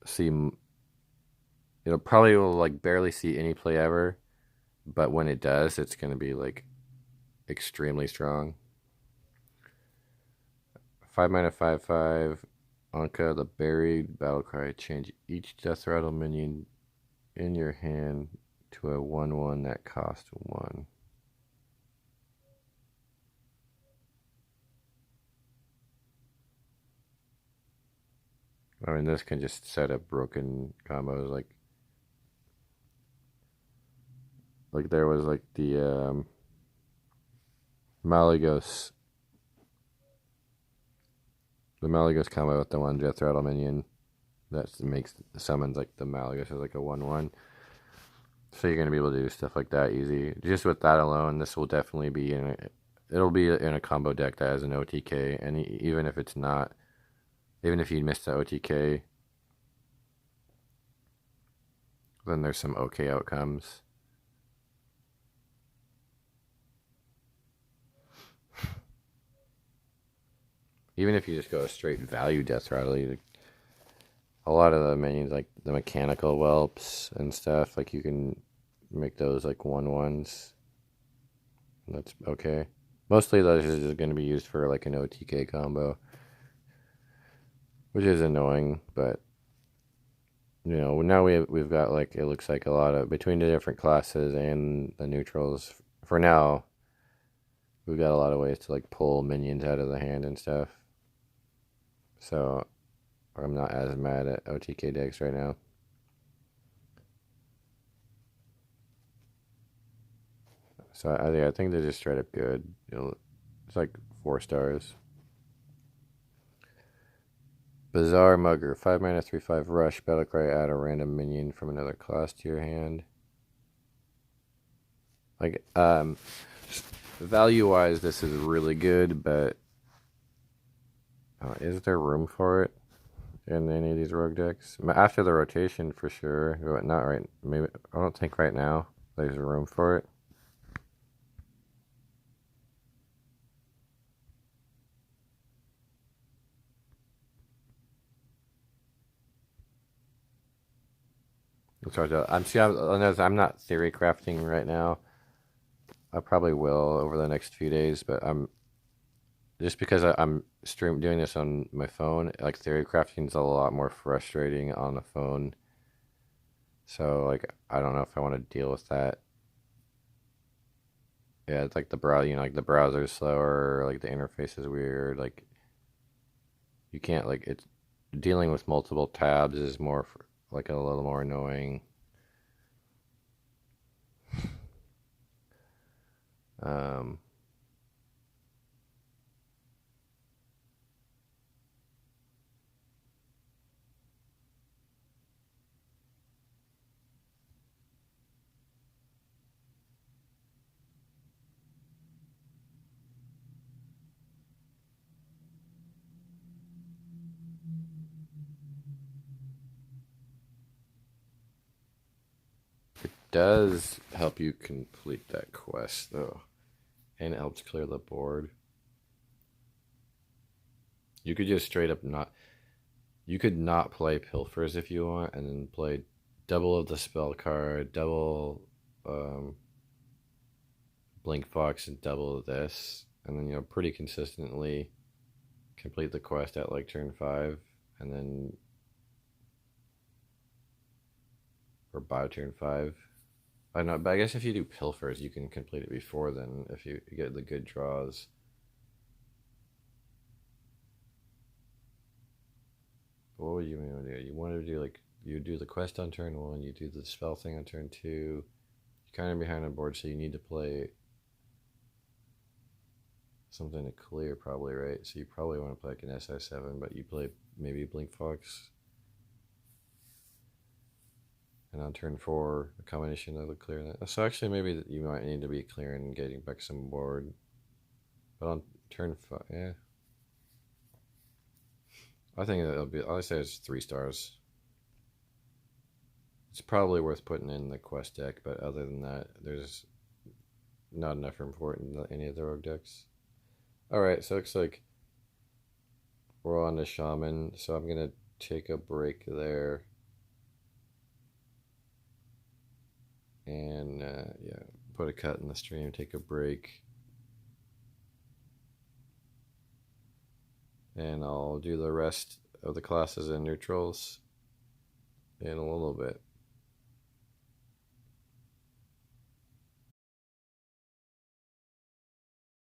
see. It'll probably will like barely see any play ever, but when it does, it's gonna be like extremely strong. 5 mana 5/5. Anka, the buried battle cry. Change each Death Rattle minion in your hand to a 1/1 that costs 1. I mean, this can just set up broken combos like there was like the Malygos, the Malygos combo with the one Death Rattle minion that makes summons like the Malygos as like a 1/1. So you're gonna be able to do stuff like that easy. Just with that alone, this will definitely be it'll be in a combo deck that has an OTK, and even if it's not, even if you miss the OTK, then there's some okay outcomes. Even if you just go a straight value Death Rattle, a lot of the minions, like the mechanical whelps and stuff, like you can make those like 1/1s. That's okay. Mostly those is going to be used for like an OTK combo, which is annoying, but you know, now we've got like, it looks like a lot of, between the different classes and the neutrals, for now, we've got a lot of ways to like pull minions out of the hand and stuff. So I'm not as mad at OTK decks right now. So I think they're just straight up good. It's like 4 stars. Bizarre Mugger, 5 mana 3/5 rush, battlecry, add a random minion from another class to your hand. Like, value wise, this is really good, but is there room for it in any of these rogue decks? After the rotation, for sure, but not right. Maybe I don't think right now there's room for it. It's hard to. I'm not theory crafting right now. I probably will over the next few days, but I'm just because I'm doing this on my phone. Like, theory crafting is a lot more frustrating on the phone. So like, I don't know if I want to deal with that. Yeah, it's like like the browser's slower, like the interface is weird. Like, you can't, like, it's dealing with multiple tabs is more like a little more annoying. Um, does help you complete that quest though, and it helps clear the board. You could just straight up not. You could not play Pilfers if you want, and then play double of the spell card, double Blink Fox, and double of this, and then pretty consistently complete the quest at like turn 5, and then or by turn 5. I don't know, but I guess if you do Pilfers, you can complete it before then if you get the good draws. What would you want to do? You want to do like, you do the quest on turn 1, you do the spell thing on turn 2. You're kind of behind on board, so you need to play something to clear, probably, right? So you probably want to play like an SI7, but you play maybe Blink Fox. And on turn 4, a combination of the clear that. So actually, maybe you might need to be clearing and getting back some board. But on turn 5, yeah. I think it'll be, I'll say it's 3 stars. It's probably worth putting in the quest deck, but other than that, there's not enough room for it in any of the rogue decks. Alright, so it looks like we're on the shaman, so I'm going to take a break there. And yeah, put a cut in the stream, take a break. And I'll do the rest of the classes and neutrals in a little bit.